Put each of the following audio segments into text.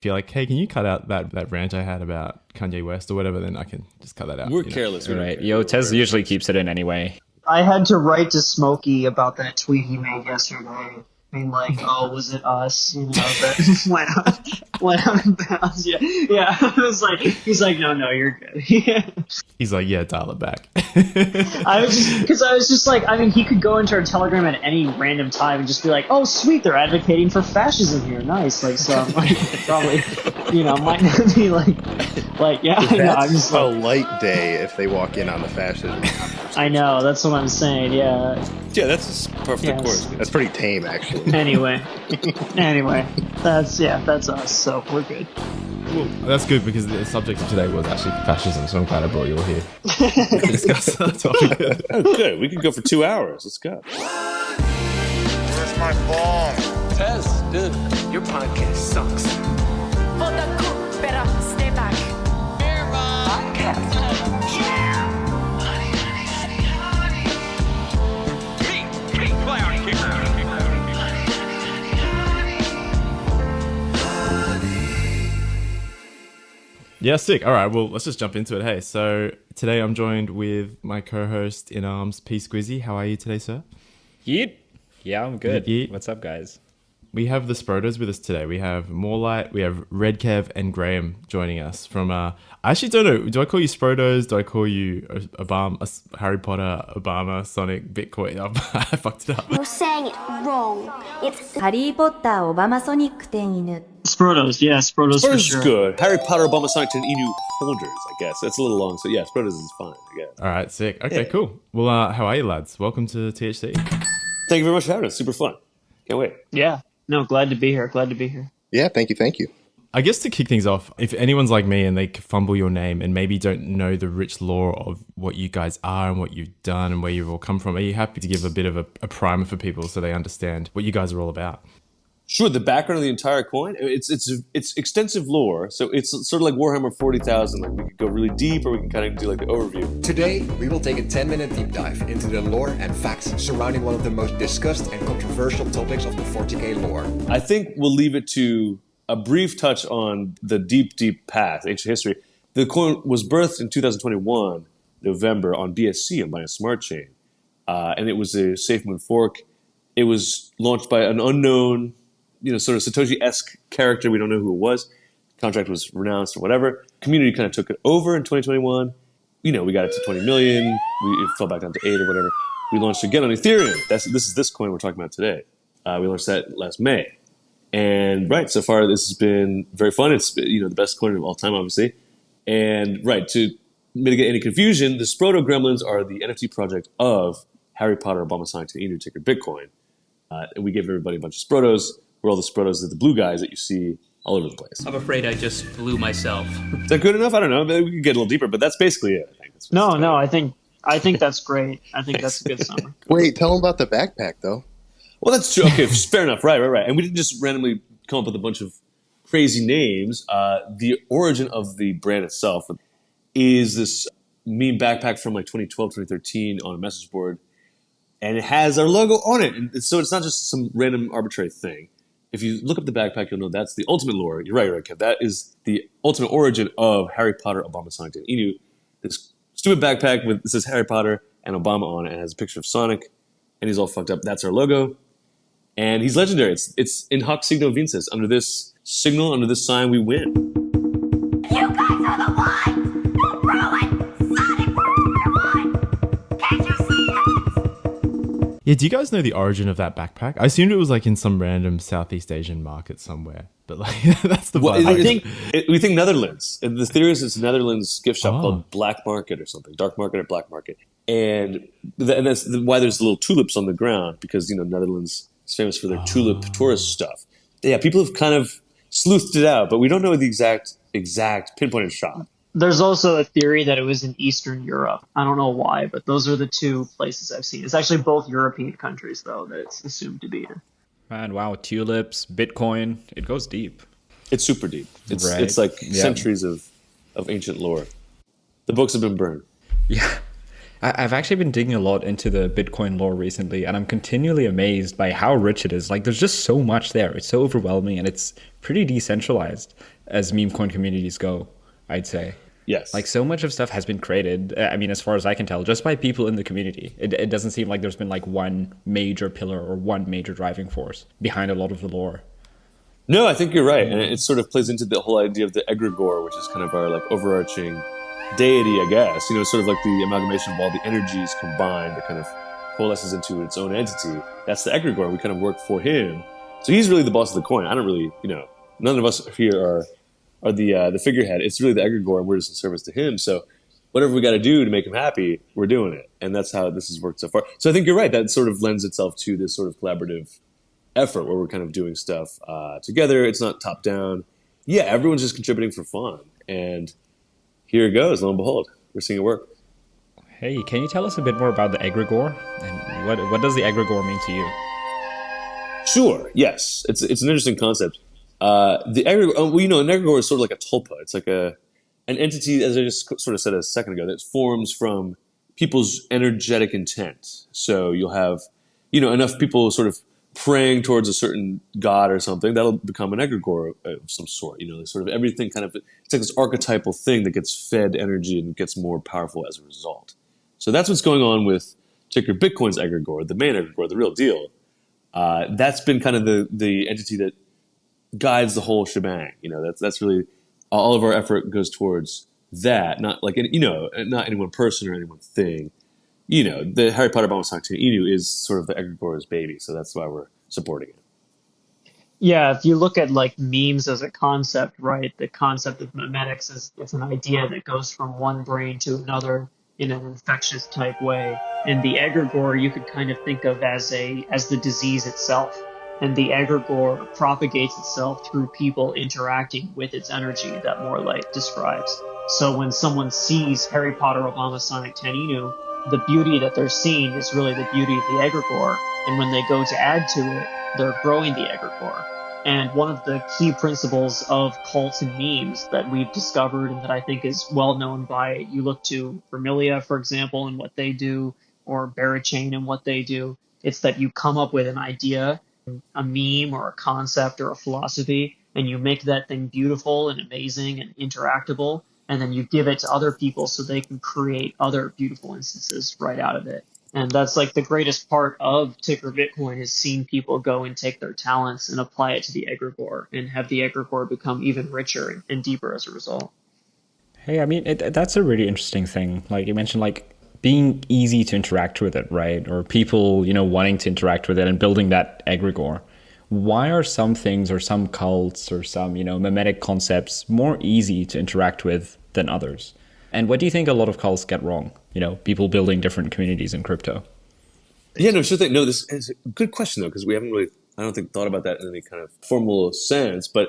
If you're like, hey, can you cut out that rant I had about Kanye West or whatever, then I can just cut that out. We're careless. Right. Yo, Tez usually keeps it in anyway. I had to write to Smokey about that tweet he made yesterday. Being like, oh, was it us? You know, that went out of bounds. Yeah. It was like, he's like, no, you're good. He's like, yeah, dial it back. I was just like, I mean, he could go into our Telegram at any random time and just be like, oh, sweet, they're advocating for fascism here. Nice. Like, so I'm like, probably, might not be like, yeah. That's I'm just a light day if they walk in on the fascism. I know, that's what I'm saying, yeah. Yeah, that's perfect, of course. That's pretty tame, actually. Anyway, that's us, so we're good. Well, that's good because the subject of today was actually fascism, so I'm glad I brought you all here to discuss that topic. Oh, good. We can go for 2 hours. Let's go. Where's my bong? Tez, dude, your podcast sucks. For the cook, better stay back. Podcast. Yeah, sick. All right, well, let's just jump into it. Hey, so today I'm joined with my co-host in arms, P. Squizzy. How are you today, sir? Yeet. Yeah, I'm good. Yeet. What's up, guys? We have the Sprotos with us today. We have Morelight, we have Red Kev, and Graeme joining us from, I actually don't know, do I call you Sprotos? Do I call you Obama, Harry Potter, Obama, Sonic, Bitcoin? I fucked it up. You're saying it wrong. It's ハリーポッターオバマソニック店犬 Sprotos, yeah, Sprotos for Sprotos sure. is good. Harry Potter, Obama, Sonic, and Inu holders, I guess. That's a little long, so yeah, Sprotos is fine, I guess. All right, sick. Okay, cool. Well, how are you, lads? Welcome to THC. Thank you very much for having us. Super fun. Can't wait. Yeah, no, glad to be here. Yeah, thank you. I guess to kick things off, if anyone's like me and they fumble your name and maybe don't know the rich lore of what you guys are and what you've done and where you've all come from, are you happy to give a bit of a primer for people so they understand what you guys are all about? Sure, the background of the entire coin, it's extensive lore, so it's sort of like Warhammer 40,000. Like we could go really deep, or we can kind of do like the overview. Today, we will take a 10-minute deep dive into the lore and facts surrounding one of the most discussed and controversial topics of the 40k lore. I think we'll leave it to a brief touch on the deep past, ancient history. The coin was birthed in 2021, November, on BSC, on Binance Smart Chain, and it was a Safe Moon fork. It was launched by an unknown, sort of Satoshi-esque character. We don't know who it was. Contract was renounced or whatever. Community kind of took it over in 2021. We got it to 20 million. It fell back down to 8 or whatever. We launched again on Ethereum. This is this coin we're talking about today. We launched that last May. And so far this has been very fun. It's the best coin of all time, obviously. And to mitigate any confusion, the Sproto Gremlins are the NFT project of Harry Potter, Obama, Sonic, and Inu, ticker Bitcoin. And we gave everybody a bunch of Sprotos. We're all the Sprotos, the blue guys that you see all over the place. I'm afraid I just blew myself. Is that good enough? I don't know. Maybe we can get a little deeper, but that's basically it. I think. I think that's great. I think that's a good summary. Wait, tell them about the backpack, though. Well, that's true. Okay, fair enough. Right. And we didn't just randomly come up with a bunch of crazy names. The origin of the brand itself is this meme backpack from like 2012, 2013 on a message board. And it has our logo on it. And so it's not just some random arbitrary thing. If you look up the backpack, you'll know that's the ultimate lore. You're right, Kev. That is the ultimate origin of Harry Potter, Obama, Sonic, and Inu. This stupid backpack it says Harry Potter and Obama on it, and has a picture of Sonic, and he's all fucked up. That's our logo. And he's legendary. It's in hoc signo vinces. Under this signal, under this sign, we win. You guys are the ones who ruined Sonic for everyone! Can't you see it? Yeah, do you guys know the origin of that backpack? I assumed it was like in some random Southeast Asian market somewhere. But that's the vibe. We think Netherlands. And the theory is it's a Netherlands gift shop called Black Market or something. Dark Market or Black Market. And that's why there's little tulips on the ground, because, Netherlands is famous for their tulip tourist stuff. Yeah, people have kind of sleuthed it out, but we don't know the exact pinpointed shop. There's also a theory that it was in Eastern Europe. I don't know why, but those are the two places I've seen. It's actually both European countries, though, that it's assumed to be in. Man, wow, tulips, Bitcoin, it goes deep. It's super deep. It's like centuries of ancient lore. The books have been burned. Yeah. I've actually been digging a lot into the Bitcoin lore recently, and I'm continually amazed by how rich it is. Like, there's just so much there. It's so overwhelming, and it's pretty decentralized as meme coin communities go, I'd say. Yes. Like, so much of stuff has been created, I mean, as far as I can tell, just by people in the community. It doesn't seem like there's been like one major pillar or one major driving force behind a lot of the lore. No, I think you're right. And it sort of plays into the whole idea of the egregore, which is kind of our like overarching deity, I guess. You know, sort of like the amalgamation of all the energies combined that kind of coalesces into its own entity. That's the egregore. We kind of work for him. So he's really the boss of the coin. I don't really, you know, none of us here are the figurehead. It's really the egregore, and we're just in service to him. So whatever we got to do to make him happy, we're doing it. And that's how this has worked so far. So I think you're right. That sort of lends itself to this sort of collaborative effort where we're kind of doing stuff together. It's not top down. Yeah, everyone's just contributing for fun. And here it goes. Lo and behold, we're seeing it work. Hey, can you tell us a bit more about the egregore? And what does the egregore mean to you? Sure. Yes. It's an interesting concept. The egregore, well, you know, an egregore is sort of like a tulpa. It's like an entity, as I just sort of said a second ago, that forms from people's energetic intent. So you'll have, you know, enough people sort of praying towards a certain god or something, that'll become an egregore of some sort. You know, sort of everything kind of, it's like this archetypal thing that gets fed energy and gets more powerful as a result. So that's what's going on with Ticker Bitcoin's egregore, the main egregore, the real deal. That's been kind of the entity that guides the whole shebang. You know, that's really all of our effort goes towards that, not like, you know, not any one person or any one thing. You know, the Harry Potter Bomb Song Inu is sort of the egregore's baby, so that's why we're supporting it. Yeah, if you look at like memes as a concept, right, the concept of memetics is it's an idea that goes from one brain to another in an infectious type way. And the egregore you could kind of think of as the disease itself. And the egregore propagates itself through people interacting with its energy that Morelight describes. So when someone sees Harry Potter Obama Sonic 10 Inu, the beauty that they're seeing is really the beauty of the egregore. And when they go to add to it, they're growing the egregore. And one of the key principles of cults and memes that we've discovered and that I think is well known by, you look to Vermilia, for example, and what they do, or Barachain and what they do, it's that you come up with an idea, a meme or a concept or a philosophy, and you make that thing beautiful and amazing and interactable, and then you give it to other people so they can create other beautiful instances right out of it. And that's like the greatest part of Ticker Bitcoin is seeing people go and take their talents and apply it to the egregore and have the egregore become even richer and deeper as a result. Hey, I mean, that's a really interesting thing. Like you mentioned, like being easy to interact with it, right? Or people, you know, wanting to interact with it and building that egregore. Why are some things or some cults or some, you know, memetic concepts more easy to interact with than others? And what do you think a lot of cults get wrong? You know, people building different communities in crypto. Yeah, no, sure thing. No, this is a good question, though, because we haven't really, I don't think, thought about that in any kind of formal sense. But,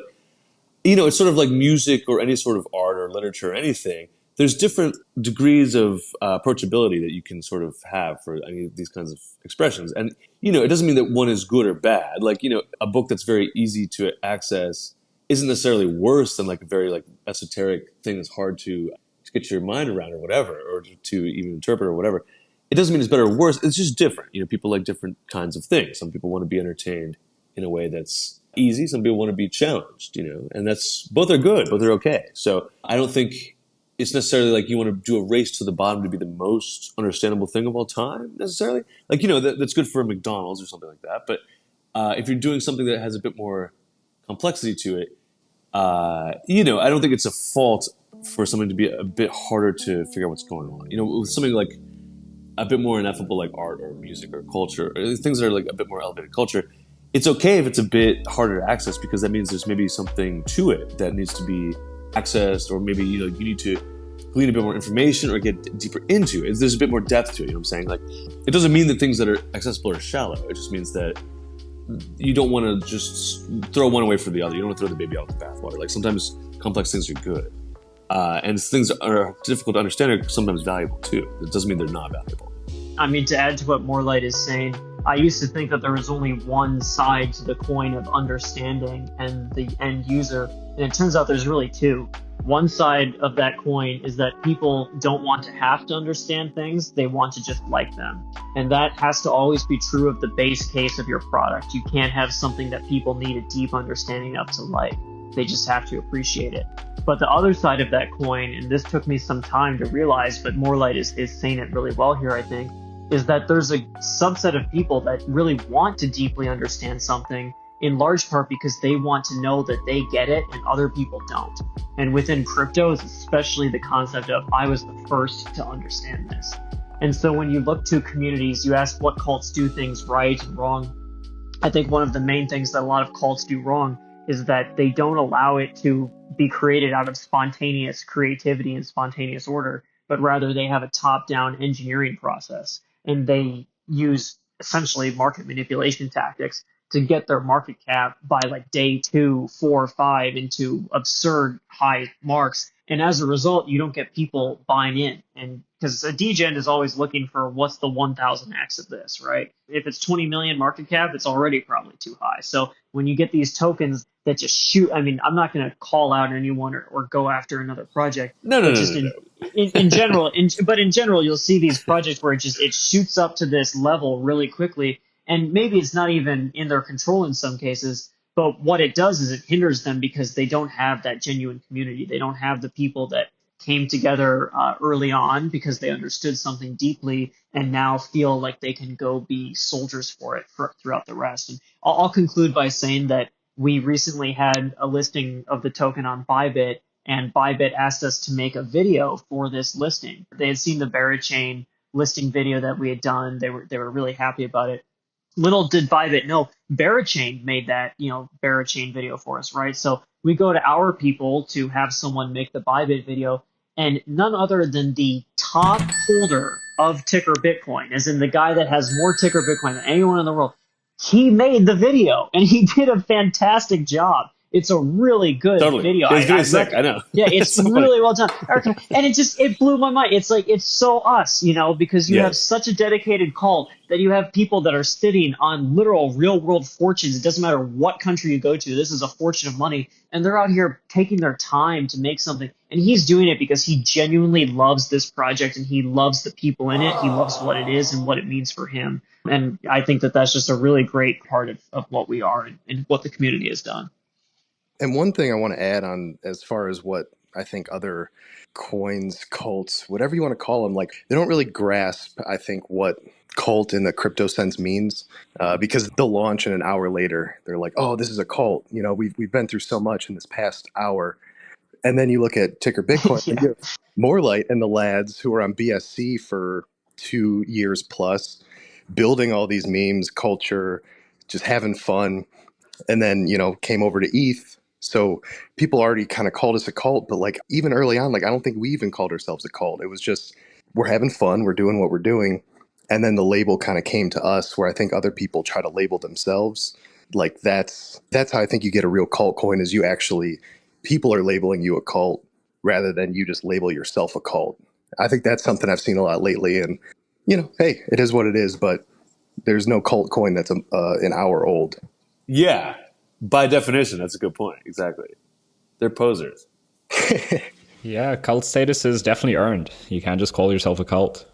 you know, it's sort of like music or any sort of art or literature or anything. There's different degrees of approachability that you can sort of have for any of these kinds of expressions. And, you know, it doesn't mean that one is good or bad. Like, you know, a book that's very easy to access isn't necessarily worse than like a very like esoteric thing that's hard to get your mind around or whatever, or to even interpret or whatever. It doesn't mean it's better or worse. It's just different. You know, people like different kinds of things. Some people want to be entertained in a way that's easy. Some people want to be challenged, you know, and that's, both are good, both are okay. So I don't think it's necessarily like you want to do a race to the bottom to be the most understandable thing of all time necessarily. Like, you know, that's good for McDonald's or something like that. But if you're doing something that has a bit more complexity to it, you know, I don't think it's a fault for something to be a bit harder to figure out what's going on. You know, with something like a bit more ineffable like art or music or culture, or things that are like a bit more elevated culture, it's okay if it's a bit harder to access because that means there's maybe something to it that needs to be accessed, or maybe, you know, you need to glean a bit more information or get deeper into it. There's a bit more depth to it, you know what I'm saying? Like, it doesn't mean that things that are accessible are shallow. It just means that you don't want to just throw one away for the other. You don't want to throw the baby out with the bathwater. Like, sometimes complex things are good. And things that are difficult to understand are sometimes valuable too. It doesn't mean they're not valuable. I mean, to add to what Morelight is saying, I used to think that there was only one side to the coin of understanding and the end user, and it turns out there's really two. One side of that coin is that people don't want to have to understand things, they want to just like them. And that has to always be true of the base case of your product. You can't have something that people need a deep understanding of to like. They just have to appreciate it. But the other side of that coin, and this took me some time to realize, but Morelight is saying it really well here, I think, is that there's a subset of people that really want to deeply understand something, in large part because they want to know that they get it and other people don't. And within crypto, it's especially the concept of I was the first to understand this. And so when you look to communities, you ask what cults do things right and wrong. I think one of the main things that a lot of cults do wrong is that they don't allow it to be created out of spontaneous creativity and spontaneous order, but rather they have a top-down engineering process. And they use essentially market manipulation tactics to get their market cap by like day 2, 4, 5 into absurd high marks. And as a result, you don't get people buying in. And because a degen is always looking for what's the 1000x of this, right? If it's 20 million market cap, it's already probably too high. So when you get these tokens that just shoot, I mean, I'm not going to call out anyone or go after another project. No. In general, but in general, you'll see these projects where it shoots up to this level really quickly. And maybe it's not even in their control in some cases, but what it does is it hinders them because they don't have that genuine community. They don't have the people that came together early on because they understood something deeply and now feel like they can go be soldiers for it throughout the rest. And I'll conclude by saying that we recently had a listing of the token on Bybit, and Bybit asked us to make a video for this listing. They had seen the Barachain listing video that we had done. They were really happy about it. Little did Bybit know, Barachain made that, Barachain video for us, right? So we go to our people to have someone make the Bybit video, and none other than the top holder of ticker Bitcoin, as in the guy that has more ticker Bitcoin than anyone in the world, he made the video, and he did a fantastic job. It's a really good video. It's really sick, I know. Yeah, it's so really well done. And it blew my mind. It's like, it's so us, because you have such a dedicated cult that you have people that are sitting on literal real world fortunes. It doesn't matter what country you go to. This is a fortune of money. And they're out here taking their time to make something. And he's doing it because he genuinely loves this project and he loves the people in it. He loves what it is and what it means for him. And I think that that's just a really great part of what we are and what the community has done. And one thing I want to add on as far as what I think other coins, cults, whatever you want to call them, like they don't really grasp, I think, what cult in the crypto sense means, because they'll launch and an hour later, they're like, oh, this is a cult. We've been through so much in this past hour. And then you look at ticker Bitcoin, and you have Morelight and the lads who are on BSC for 2 years plus, building all these memes, culture, just having fun. And then, came over to ETH. So people already kind of called us a cult, but like even early on, like I don't think we even called ourselves a cult. It was just, we're having fun, we're doing what we're doing. And then the label kind of came to us, where I think other people try to label themselves. Like that's how I think you get a real cult coin, is people are labeling you a cult rather than you just label yourself a cult. I think that's something I've seen a lot lately, and hey, it is what it is, but there's no cult coin that's an hour old. Yeah. By definition, that's a good point. Exactly. They're posers. Yeah, cult status is definitely earned. You can't just call yourself a cult.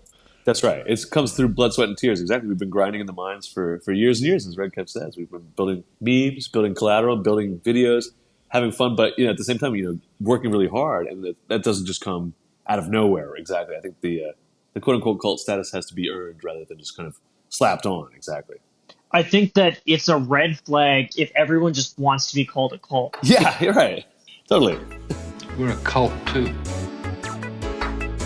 That's right. It comes through blood, sweat, and tears. Exactly. We've been grinding in the mines for years and years, as Red Kev says. We've been building memes, building collateral, building videos, having fun, but at the same time, working really hard, and that doesn't just come out of nowhere. Exactly. I think the quote-unquote cult status has to be earned rather than just kind of slapped on. Exactly. I think that it's a red flag if everyone just wants to be called a cult. Yeah, you're right. Totally. We're a cult too.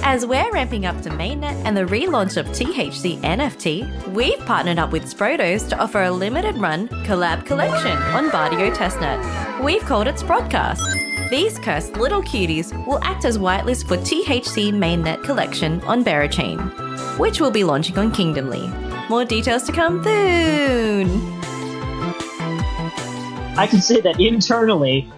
As we're ramping up to mainnet and the relaunch of THC NFT, we've partnered up with Sprotos to offer a limited run collab collection on Bardio Testnet. We've called it Sprodcast. These cursed little cuties will act as whitelist for THC mainnet collection on Barachain, which will be launching on Kingdomly. More details to come soon. I can say that internally,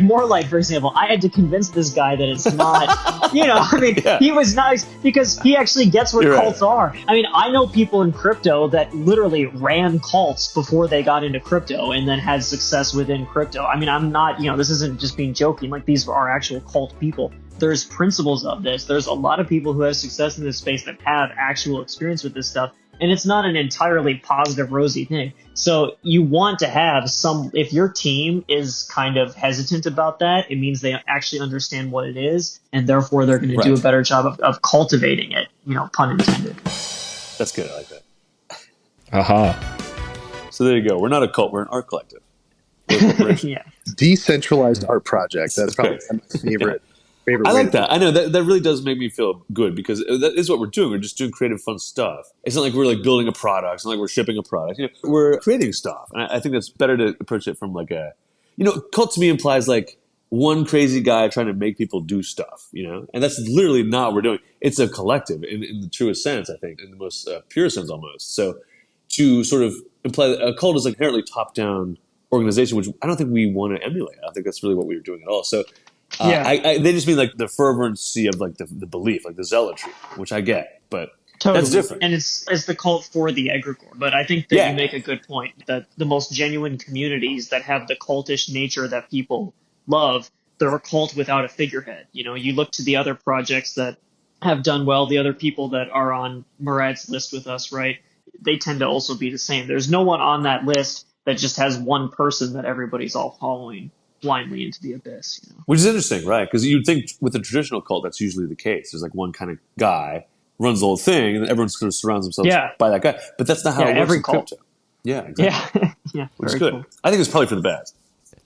more like, for example, I had to convince this guy that it's not, he was nice because he actually gets what cults are. I mean, I know people in crypto that literally ran cults before they got into crypto and then had success within crypto. I mean, I'm not, this isn't just being joking. Like, these are actual cult people. There's principles of this. There's a lot of people who have success in this space that have actual experience with this stuff. And it's not an entirely positive, rosy thing. So you want to have if your team is kind of hesitant about that, it means they actually understand what it is, and therefore they're going to do a better job of cultivating it, pun intended. That's good. I like that. Aha. So there you go. We're not a cult. We're an art collective. Yeah. Decentralized art project. That's probably my favorite. I like that. I know that really does make me feel good because that is what we're doing. We're just doing creative, fun stuff. It's not like we're like building a product. It's not like we're shipping a product. We're creating stuff. And I think that's better to approach it from like cult to me implies like one crazy guy trying to make people do stuff, and that's literally not what we're doing. It's a collective in the truest sense, I think, in the most pure sense almost. So to sort of imply that a cult is like inherently top-down organization, which I don't think we want to emulate. I don't think that's really what we were doing at all. So they just mean like the fervency of like the belief, like the zealotry, which I get, but totally. That's different. And it's the cult for the egregore. But I think that you make a good point that the most genuine communities that have the cultish nature that people love, they're a cult without a figurehead. You look to the other projects that have done well, the other people that are on Murad's list with us, right? They tend to also be the same. There's no one on that list that just has one person that everybody's all following blindly into the abyss. Which is interesting, right? Because you'd think with a traditional cult, that's usually the case. There's like one kind of guy runs the whole thing, and then everyone sort of surrounds themselves by that guy. But that's not how it works every in cult. crypto. Yeah, exactly. Yeah, which is good. Cool. I think it's probably for the best.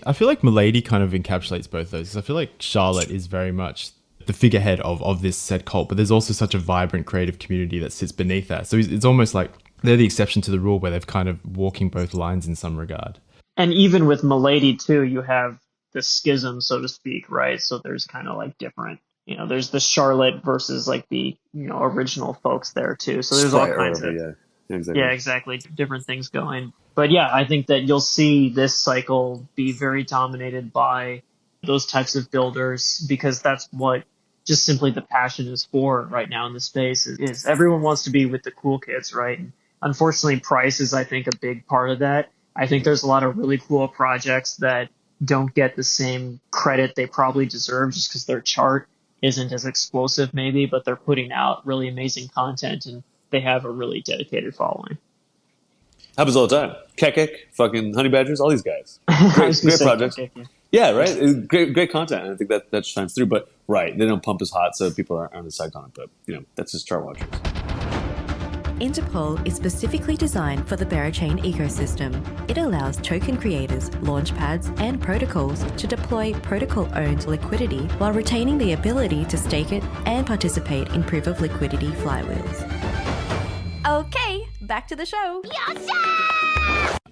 I feel like Milady kind of encapsulates both those. I feel like Charlotte is very much the figurehead of this said cult, but there's also such a vibrant creative community that sits beneath that. So it's almost like they're the exception to the rule where they've kind of walking both lines in some regard. And even with Milady too, you have the schism, so to speak, right? So there's kind of like different, there's the Charlotte versus like the, original folks there too. So there's all kinds of, exactly, different things going. But yeah, I think that you'll see this cycle be very dominated by those types of builders because that's what just simply the passion is for right now in the space is everyone wants to be with the cool kids, right? And unfortunately, price is, I think, a big part of that. I think there's a lot of really cool projects that don't get the same credit they probably deserve just because their chart isn't as explosive maybe, but they're putting out really amazing content and they have a really dedicated following. Happens all the time. Kekek, fucking Honey Badgers, all these guys. Great projects. Kekek, yeah, right? Great content. And I think that shines through. But, right, they don't pump as hot so people aren't psyched on it. But, that's just chart watchers. Interpol is specifically designed for the Berachain ecosystem. It allows token creators, launchpads, and protocols to deploy protocol-owned liquidity while retaining the ability to stake it and participate in proof-of-liquidity flywheels. Okay, back to the show.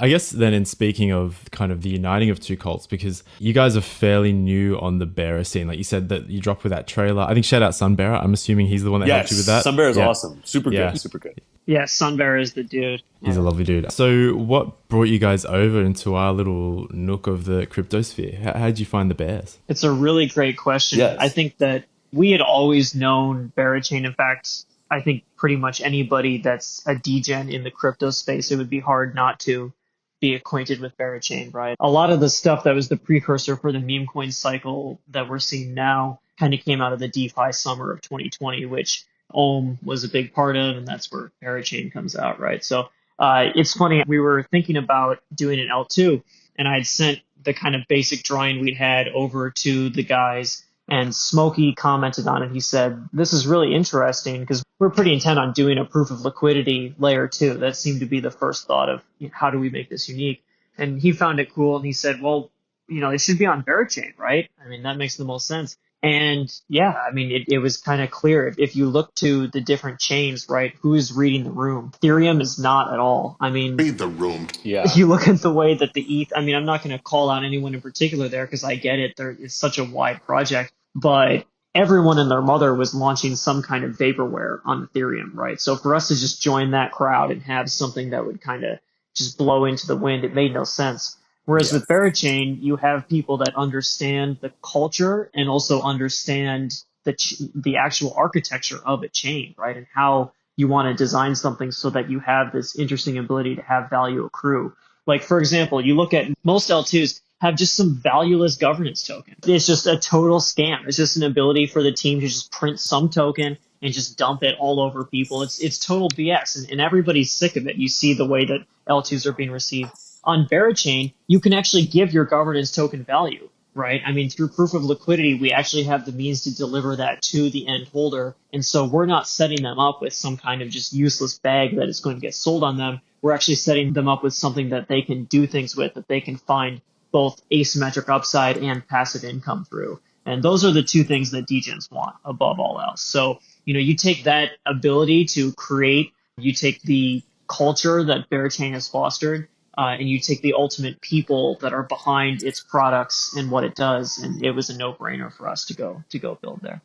I guess then in speaking of kind of the uniting of two cults, because you guys are fairly new on the bearer scene. Like you said that you dropped with that trailer. I think shout out Sunbearer. I'm assuming he's the one that helped you with that. Sunbearer is awesome. Super good. Super good. Yeah, Sunbearer is the dude. He's a lovely dude. So what brought you guys over into our little nook of the cryptosphere? How did you find the bears? It's a really great question. Yes. I think that we had always known Berachain. In fact, I think pretty much anybody that's a degen in the crypto space, it would be hard not to be acquainted with Berachain, right? A lot of the stuff that was the precursor for the meme coin cycle that we're seeing now kind of came out of the DeFi summer of 2020, which Ohm was a big part of, and that's where Berachain comes out, right? So it's funny, we were thinking about doing an L2, and I had sent the kind of basic drawing we'd had over to the guys, and Smokey commented on it. He said, this is really interesting because we're pretty intent on doing a proof of liquidity layer 2. That seemed to be the first thought of how do we make this unique? And he found it cool, and he said, well, it should be on Berachain, right? I mean, that makes the most sense. And yeah, I mean, it was kind of clear. If you look to the different chains, right, who's reading the room? Ethereum is not at all. I mean, read the room. Yeah. If you look at the way that the ETH, I mean, I'm not going to call out anyone in particular there because I get it. It's such a wide project, but everyone and their mother was launching some kind of vaporware on Ethereum, right? So for us to just join that crowd and have something that would kind of just blow into the wind, it made no sense. Whereas with Berachain, you have people that understand the culture and also understand the actual architecture of a chain, right? And how you want to design something so that you have this interesting ability to have value accrue. Like, for example, you look at most L2s have just some valueless governance token. It's just a total scam. It's just an ability for the team to just print some token and just dump it all over people. It's total BS, and everybody's sick of it. You see the way that L2s are being received. On Berachain, you can actually give your governance token value, right? I mean, through proof of liquidity, we actually have the means to deliver that to the end holder. And so we're not setting them up with some kind of just useless bag that is going to get sold on them. We're actually setting them up with something that they can do things with, that they can find both asymmetric upside and passive income through. And those are the two things that degens want above all else. So, you take that ability to create, you take the culture that Berachain has fostered, and you take the ultimate people that are behind its products and what it does, and it was a no-brainer for us to go build there.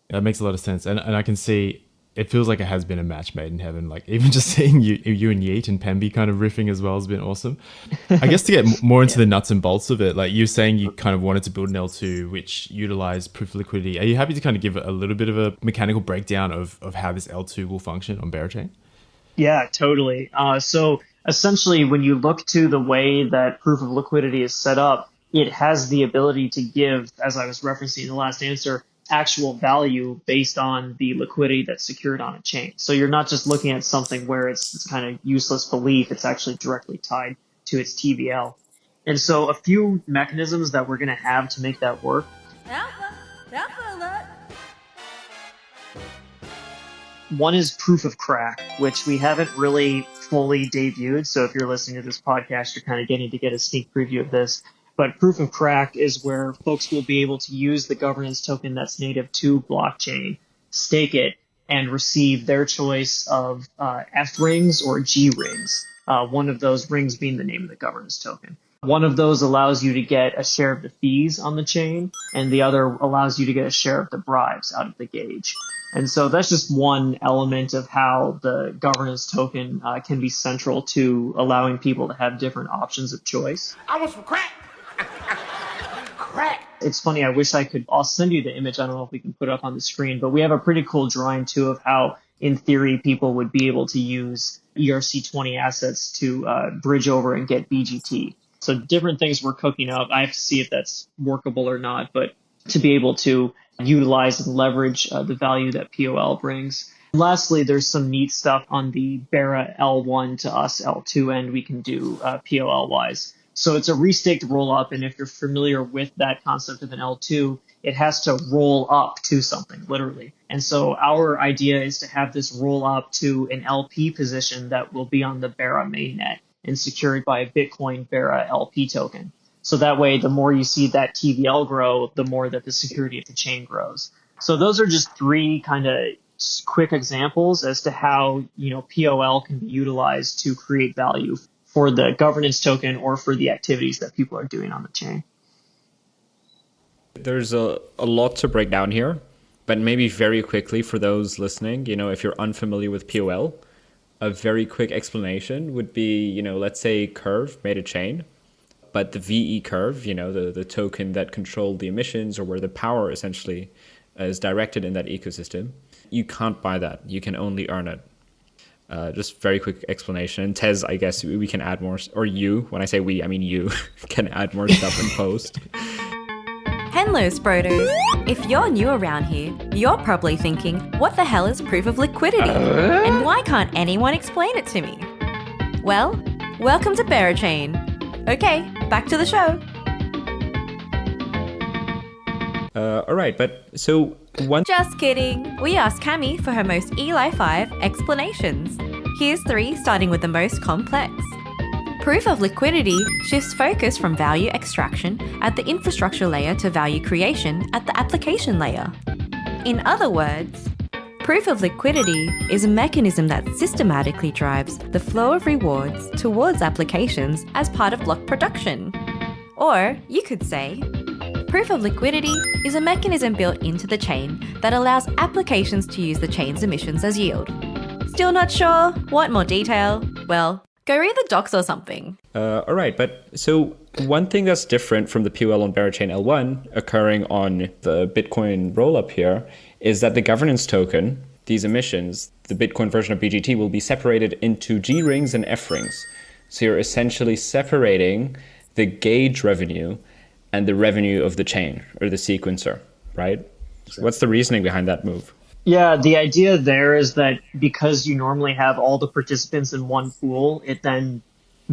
That makes a lot of sense, and I can see it feels like it has been a match made in heaven. Like even just seeing you and Yeet and Pemby kind of riffing as well has been awesome. I guess to get more into the nuts and bolts of it, like you're saying you kind of wanted to build an L2 which utilized proof of liquidity. Are you happy to kind of give a little bit of a mechanical breakdown of how this L2 will function on Berachain? Yeah, totally. So essentially, when you look to the way that proof of liquidity is set up, it has the ability to give, as I was referencing in the last answer, actual value based on the liquidity that's secured on a chain. So you're not just looking at something where it's kind of useless belief. It's actually directly tied to its TVL. And so a few mechanisms that we're going to have to make that work. One is proof of crack, which we haven't really fully debuted. So if you're listening to this podcast, you're kind of getting to get a sneak preview of this. But proof of crack is where folks will be able to use the governance token that's native to blockchain, stake it, and receive their choice of F rings or G rings, one of those rings being the name of the governance token. One of those allows you to get a share of the fees on the chain, and the other allows you to get a share of the bribes out of the gauge. And so that's just one element of how the governance token can be central to allowing people to have different options of choice. I want some crack. Crack. It's funny, I'll send you the image. I don't know if we can put it up on the screen, but we have a pretty cool drawing too of how, in theory, people would be able to use ERC20 assets to bridge over and get BGT. So different things we're cooking up. I have to see if that's workable or not, but to be able to utilize and leverage the value that POL brings. Lastly, there's some neat stuff on the Bera L1 to us L2 end we can do POL-wise. So it's a restaked roll-up, and if you're familiar with that concept of an L2, it has to roll up to something, literally. And so our idea is to have this roll up to an LP position that will be on the Bera mainnet and secured by a Bitcoin Bera LP token. So that way, the more you see that TVL grow, the more that the security of the chain grows. So those are just three kind of quick examples as to how, POL can be utilized to create value for the governance token or for the activities that people are doing on the chain. There's a lot to break down here, but maybe very quickly for those listening, if you're unfamiliar with POL, a very quick explanation would be, let's say Curve made a chain, but the VE curve, the token that controlled the emissions or where the power essentially is directed in that ecosystem, you can't buy that. You can only earn it. Just very quick explanation. And Tez, I guess we can add more, or you, when I say we, I mean you, can add more stuff in post. Hello, Sprotos. If you're new around here, you're probably thinking, what the hell is proof of liquidity? And why can't anyone explain it to me? Well, welcome to Berachain. Okay, back to the show. All right, but so one... Just kidding. We asked Cami for her most Eli 5 explanations. Here's 3, starting with the most complex. Proof of liquidity shifts focus from value extraction at the infrastructure layer to value creation at the application layer. In other words, proof of liquidity is a mechanism that systematically drives the flow of rewards towards applications as part of block production. Or you could say, proof of liquidity is a mechanism built into the chain that allows applications to use the chain's emissions as yield. Still not sure? Want more detail? Well, go read the docs or something. All right, but so one thing that's different from the POL on Berachain L1 occurring on the Bitcoin rollup here is that the governance token, these emissions, the Bitcoin version of BGT, will be separated into G rings and F rings. So you're essentially separating the gauge revenue and the revenue of the chain or the sequencer, right? So what's the reasoning behind that move? Yeah, the idea there is that because you normally have all the participants in one pool, it then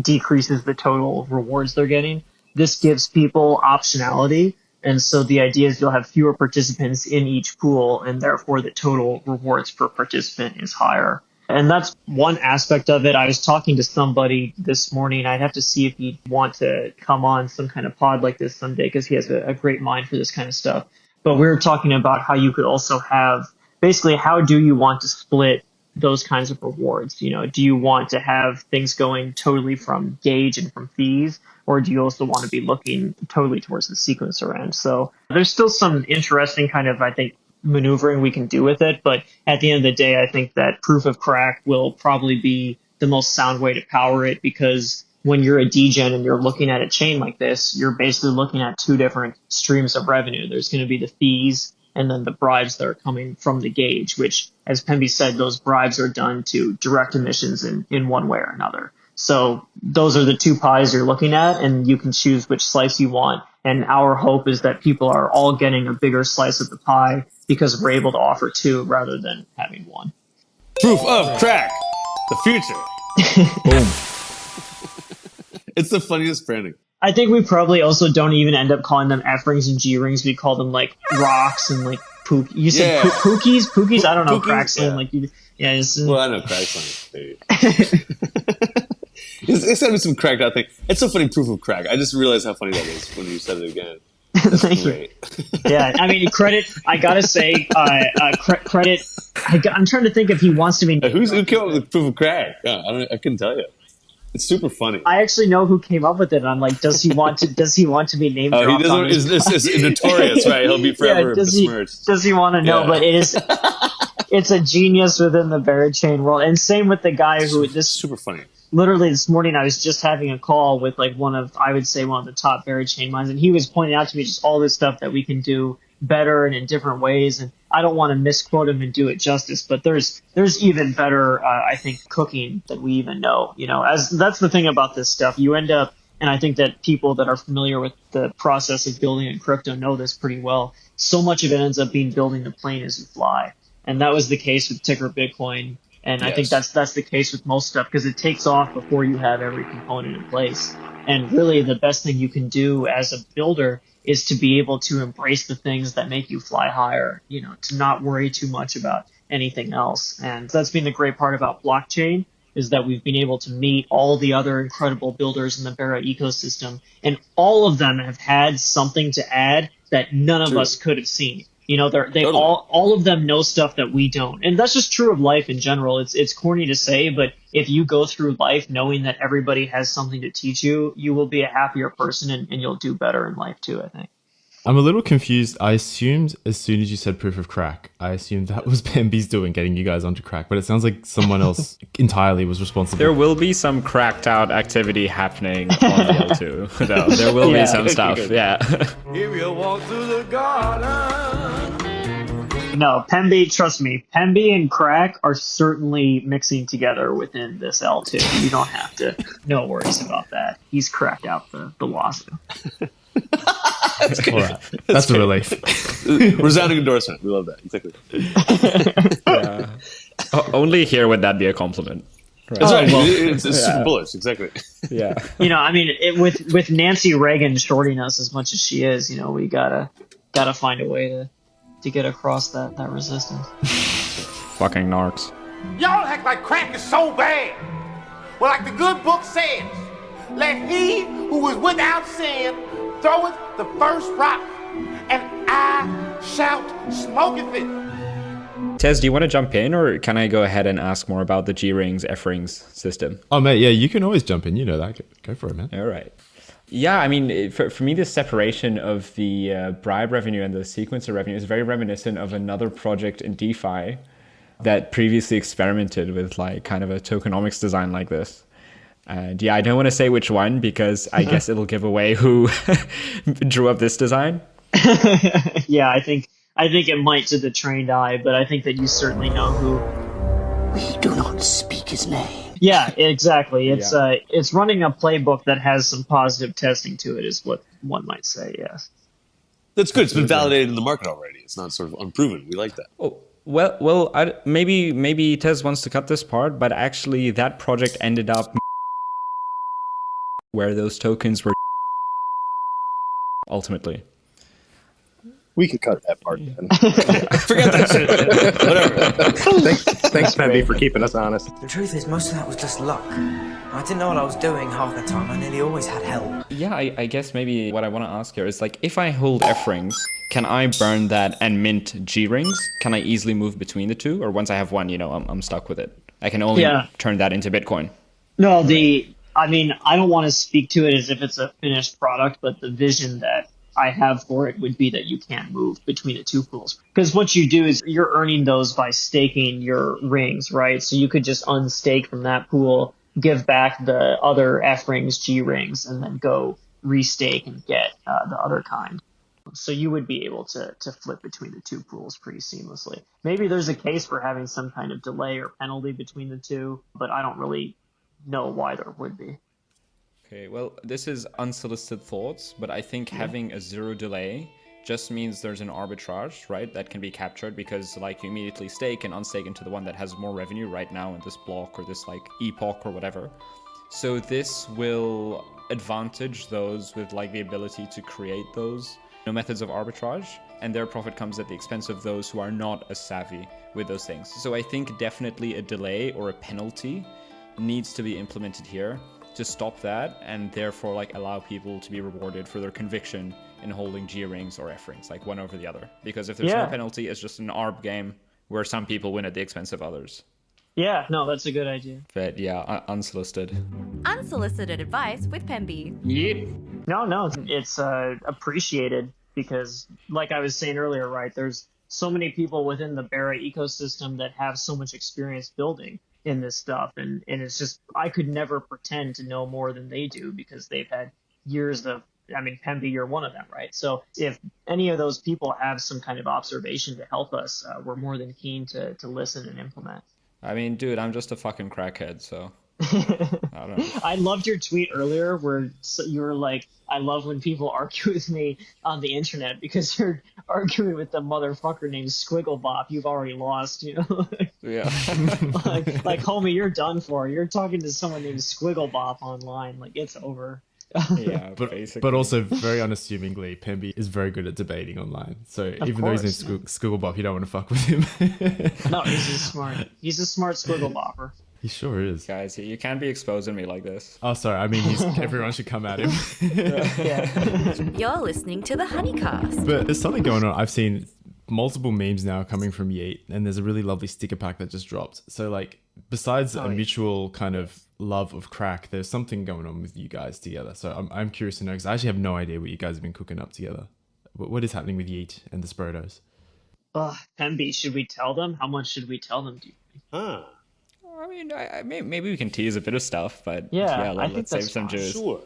decreases the total rewards they're getting. This gives people optionality. And so the idea is you'll have fewer participants in each pool, and therefore the total rewards per participant is higher. And that's one aspect of it. I was talking to somebody this morning. I'd have to see if he'd want to come on some kind of pod like this someday, because he has a great mind for this kind of stuff. But we were talking about how you could also have, basically, how do you want to split those kinds of rewards? You know, do you want to have things going totally from gauge and from fees, or do you also want to be looking totally towards the sequencer end? So there's still some interesting kind of, I think, maneuvering we can do with it. But at the end of the day, I think that proof of crack will probably be the most sound way to power it, because when you're a degen and you're looking at a chain like this, you're basically looking at two different streams of revenue. There's going to be the fees and then the bribes that are coming from the gauge, which, as Pemby said, those bribes are done to direct emissions in one way or another. So those are the two pies you're looking at, and you can choose which slice you want. And our hope is that people are all getting a bigger slice of the pie because we're able to offer two rather than having one. Proof of crack, the future. Boom. It's the funniest branding. I think we probably also don't even end up calling them F rings and G rings. We call them like rocks and like pook. You said pookies? Pookies? I don't know. Crack slang. Yeah. Like you, yeah. Well, I know crack slang. It's gotta be some cracked out thing. It's so funny. Proof of crack. I just realized how funny that is when you said it again. That's great. Yeah, I mean, credit. I gotta say, credit. I'm trying to think if he wants to be. Who came up with proof of crack? I couldn't tell you. It's super funny. I actually know who came up with it. And I'm like, does he want to be named? Oh, he doesn't. It's notorious, right? He'll be forever besmirched. Does he want to know? Yeah. But it is. It's a genius within the Berachain world, and same with the guy who this super funny. Literally this morning, I was just having a call with like one of the top Berachain minds, and he was pointing out to me just all this stuff that we can do better and in different ways. And I don't want to misquote him and do it justice, but there's even better, I think, cooking that we even know. You know, as that's the thing about this stuff. You end up, and I think that people that are familiar with the process of building in crypto know this pretty well. So much of it ends up being building the plane as you fly, and that was the case with Ticker Bitcoin. And yes. I think that's the case with most stuff, because it takes off before you have every component in place. And really the best thing you can do as a builder is to be able to embrace the things that make you fly higher, you know, to not worry too much about anything else. And that's been the great part about blockchain, is that we've been able to meet all the other incredible builders in the Bera ecosystem, and all of them have had something to add that none of us could have seen. You know, they totally. all of them know stuff that we don't. And that's just true of life in general. It's corny to say, but if you go through life knowing that everybody has something to teach you, you will be a happier person, and you'll do better in life too, I think. I'm a little confused. I assumed as soon as you said proof of crack, I assumed that was Pemby's doing, getting you guys onto crack, but it sounds like someone else entirely was responsible. There will be some cracked out activity happening on the L2. No, there will be some stuff. Yeah. If you walk through the garden. No, Pemby, trust me, Pemby and crack are certainly mixing together within this L2. You don't have to, no worries about that. He's cracked out the wazoo. That's a relief. Resounding endorsement. We love that. Exactly. Yeah. Only here would that be a compliment. Right. That's right. Well, it's super bullish. Exactly. Yeah. You know, I mean, with Nancy Reagan shorting us as much as she is, you know, we gotta find a way to get across that resistance. Fucking narcs. Y'all act like crack is so bad. Well, like the good book says, let he who is without sin throweth the first rock, and I shout, smoketh it. Tez, do you want to jump in, or can I go ahead and ask more about the G-Rings, F-Rings system? Oh, mate, yeah, you can always jump in. You know that. Go for it, man. All right. Yeah, I mean, for me, the separation of the bribe revenue and the sequencer revenue is very reminiscent of another project in DeFi that previously experimented with like kind of a tokenomics design like this. And yeah, I don't want to say which one because I guess it'll give away who drew up this design. Yeah, I think it might to the trained eye, but I think that you certainly know who. We do not speak his name. Yeah, exactly. It's running a playbook that has some positive testing to it, is what one might say. Yes. That's good. It's been validated in the market already. It's not sort of unproven. We like that. Oh. Well, maybe Tez wants to cut this part, but actually that project ended up where those tokens were ultimately. We can cut that part then. Forget that shit. Whatever. Thanks, Pemby, for keeping us honest. The truth is, most of that was just luck. I didn't know what I was doing half the time. I nearly always had help. Yeah, I guess maybe what I want to ask here is, like, if I hold F rings, can I burn that and mint G rings? Can I easily move between the two? Or once I have one, I'm stuck with it. I can only turn that into Bitcoin. No, I don't want to speak to it as if it's a finished product, but the vision that I have for it would be that you can't move between the two pools. Because what you do is you're earning those by staking your rings, right? So you could just unstake from that pool, give back the other F rings, G rings, and then go restake and get the other kind. So you would be able to flip between the two pools pretty seamlessly. Maybe there's a case for having some kind of delay or penalty between the two, but I don't really know why there would be. Okay, well, this is unsolicited thoughts, but I think having a zero delay just means there's an arbitrage, right, that can be captured because, like, you immediately stake and unstake into the one that has more revenue right now in this block or this, like, epoch or whatever. So this will advantage those with, like, the ability to create those methods of arbitrage, and their profit comes at the expense of those who are not as savvy with those things. So I think definitely a delay or a penalty needs to be implemented here to stop that, and therefore, like, allow people to be rewarded for their conviction in holding G rings or F rings, like one over the other. Because if there's no penalty, it's just an ARB game where some people win at the expense of others. Yeah, no, that's a good idea. But yeah, unsolicited. Unsolicited advice with Pemby. Yep. No, it's appreciated because, like I was saying earlier, right, there's so many people within the Barra ecosystem that have so much experience building in this stuff, and it's just, I could never pretend to know more than they do because they've had years of, Pemby, you're one of them, right? So if any of those people have some kind of observation to help us, we're more than keen to listen and implement. I mean, dude, I'm just a fucking crackhead, so I don't know. I loved your tweet earlier where you were like, I love when people argue with me on the internet because you're arguing with the motherfucker named Squigglebop. You've already lost, Yeah. like, homie, you're done for. You're talking to someone named Squigglebop online. Like, it's over. Yeah, basically. But also, very unassumingly, Pemby is very good at debating online. So even though he's named Squigglebop, you don't want to fuck with him. No, he's a smart Squigglebopper. He sure is. Guys, you can't be exposing me like this. Oh, sorry. Everyone should come at him. You're listening to the HoneyCast. But there's something going on. I've seen multiple memes now coming from Yeet, and there's a really lovely sticker pack that just dropped. So, like, besides a mutual kind of love of crack, there's something going on with you guys together. So I'm curious to know, because I actually have no idea what you guys have been cooking up together. What is happening with Yeet and the Sprotos? Pemby, should we tell them? How much should we tell them, do you think? I mean, maybe we can tease a bit of stuff, but let's save some juice. Sure.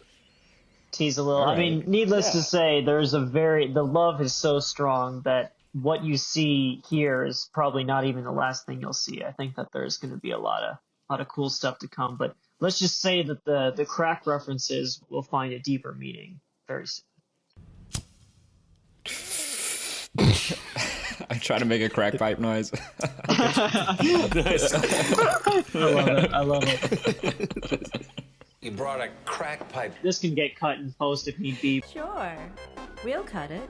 Tease a little. Right. I mean, needless to say, the love is so strong that what you see here is probably not even the last thing you'll see. I think that there's going to be a lot of cool stuff to come. But let's just say that the crack references will find a deeper meaning very soon. I try to make a crack pipe noise. Nice. I love it. You brought a crack pipe. This can get cut and post if need be. Sure. We'll cut it.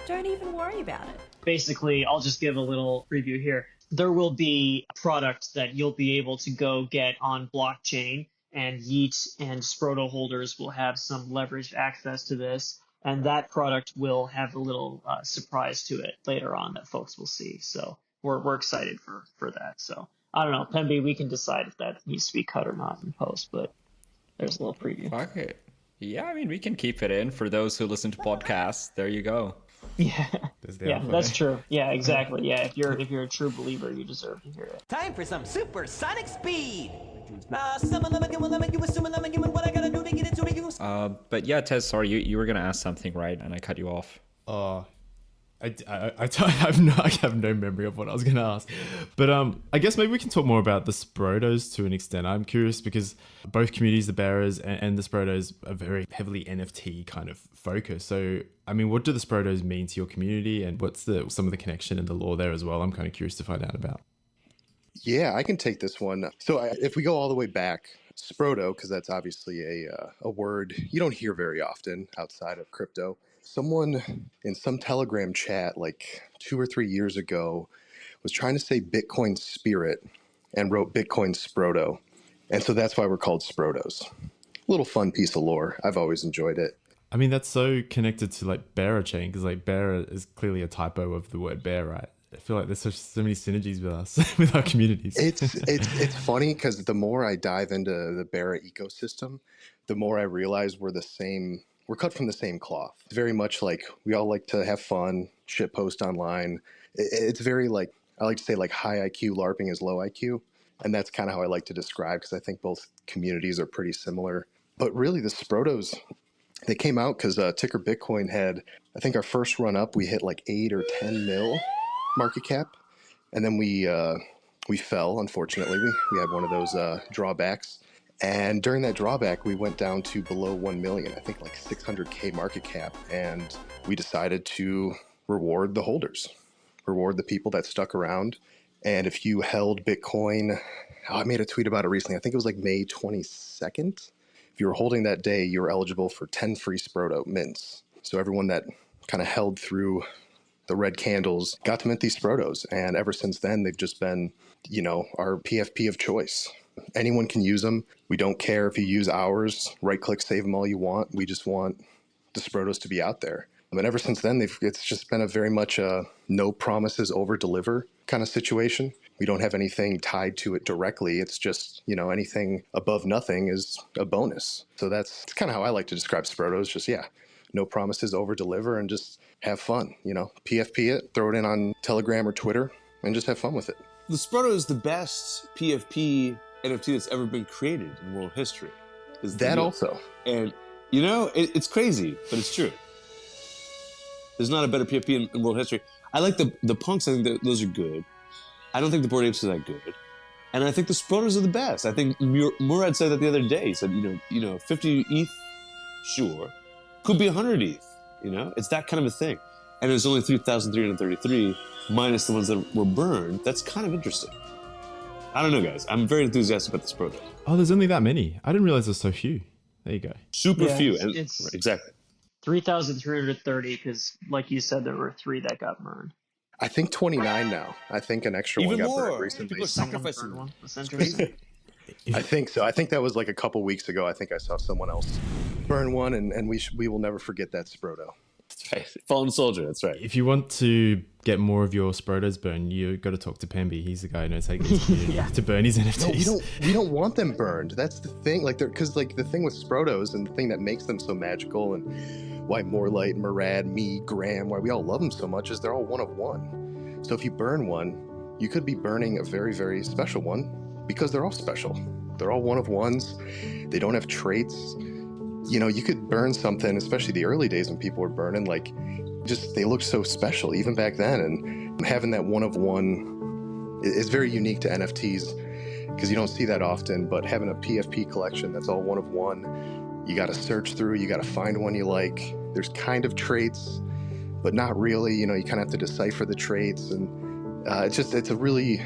Don't even worry about it. Basically, I'll just give a little preview here. There will be a product that you'll be able to go get on blockchain, and Yeet and Sproto holders will have some leveraged access to this. And that product will have a little surprise to it later on that folks will see. So we're excited for that. So I don't know, Pemby, we can decide if that needs to be cut or not in post, but there's a little preview. Fuck it. Yeah, I mean, we can keep it in for those who listen to podcasts. There you go. Yeah, that's true. Yeah, exactly. Yeah, if you're a true believer, you deserve to hear it. Time for some supersonic speed. But yeah, Tez, sorry, you were gonna ask something, right? And I cut you off. I have no memory of what I was going to ask. But I guess maybe we can talk more about the Sprotos to an extent. I'm curious because both communities, the bearers and the Sprotos, are very heavily NFT kind of focused. So, I mean, what do the Sprotos mean to your community, and what's some of the connection and the lore there as well? I'm kind of curious to find out about. Yeah, I can take this one. So if we go all the way back, Sproto, because that's obviously a word you don't hear very often outside of crypto. Someone in some Telegram chat like 2 or 3 years ago was trying to say Bitcoin spirit and wrote Bitcoin Sproto. And so that's why we're called Sprotos. Little fun piece of lore. I've always enjoyed it. I mean, that's so connected to like bearer chain, because like bearer is clearly a typo of the word bear, right? I feel like there's so many synergies with us, with our communities. It's funny because the more I dive into the bearer ecosystem, the more I realize we're the same. We're cut from the same cloth. It's very much like we all like to have fun, shit post online. It's very like, I like to say like high IQ LARPing is low IQ. And that's kind of how I like to describe, because I think both communities are pretty similar. But really the Sprotos, they came out because Ticker Bitcoin had, I think our first run up, we hit like 8 or 10 mil market cap. And then we fell, unfortunately. We had one of those drawbacks. And during that drawback, we went down to below 1 million, I think like 600K market cap. And we decided to reward the holders, reward the people that stuck around. And if you held Bitcoin, I made a tweet about it recently. I think it was like May 22nd. If you were holding that day, you were eligible for 10 free Sproto mints. So everyone that kind of held through the red candles got to mint these Sprotos. And ever since then, they've just been, our PFP of choice. Anyone can use them. We don't care if you use ours. Right click, save them all you want. We just want the Sprotos to be out there. And ever since then, it's just been a very much no promises over deliver kind of situation. We don't have anything tied to it directly. It's just, anything above nothing is a bonus. So that's kind of how I like to describe Sprotos. Just, no promises over deliver and just have fun. PFP it, throw it in on Telegram or Twitter and just have fun with it. The Sproto is the best PFP NFT that's ever been created in world history. That also. And, it's crazy, but it's true. There's not a better PFP in world history. I like the punks. I think those are good. I don't think the Bored Apes are that good. And I think the Sprotos are the best. I think Murad said that the other day. He said, 50 ETH, sure. Could be 100 ETH, It's that kind of a thing. And there's only 3,333 minus the ones that were burned. That's kind of interesting. I don't know, guys. I'm very enthusiastic about the Sprotos. Oh, there's only that many. I didn't realize there's so few. There you go. Super few. It's exactly. 3,330 because, like you said, there were 3 that got burned. I think 29 now. I think an extra Even one got more. burned recently. People are sacrificing one. I think so. I think that was like a couple weeks ago. I think I saw someone else burn one, and we will never forget that Sproto. That's right. Fallen soldier. That's right. If you want to get more of your Sprotos burned, you got to talk to Pemby. He's the guy who knows how to get his community to burn his NFTs. No, we don't want them burned. That's the thing. Because the thing with Sprotos and the thing that makes them so magical and why Morelight, Murad, me, Graeme, why we all love them so much is they're all one of one. So if you burn one, you could be burning a very, very special one because they're all special. They're all one of ones. They don't have traits. You could burn something, especially the early days when people were burning, they looked so special even back then. And having that one of one is very unique to NFTs because you don't see that often. But having a PFP collection that's all one of one, you got to search through, you got to find one you like. There's kind of traits, but not really. You kind of have to decipher the traits. And it's a really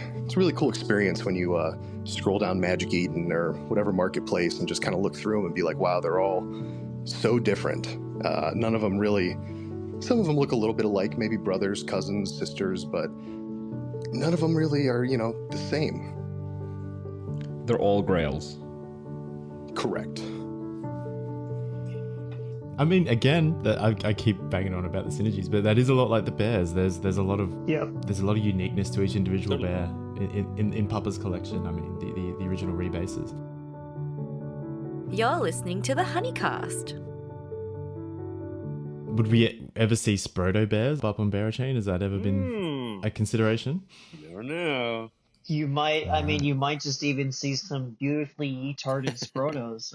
cool experience when you scroll down Magic Eden or whatever marketplace and just kind of look through them and be like, wow, they're all so different. None of them really, some of them look a little bit alike, maybe brothers, cousins, sisters, but none of them really are, the same. They're all grails. Correct. I mean, again, I keep banging on about the synergies, but that is a lot like the bears. There's a lot of uniqueness to each individual bear in Papa's collection. I mean, the original rebases. You're listening to the HoneyCast. Would we ever see Sproto bears up on Bear Chain? Has that ever been a consideration? You never know. You might, I mean, you might just even see some beautifully retarded Sprotos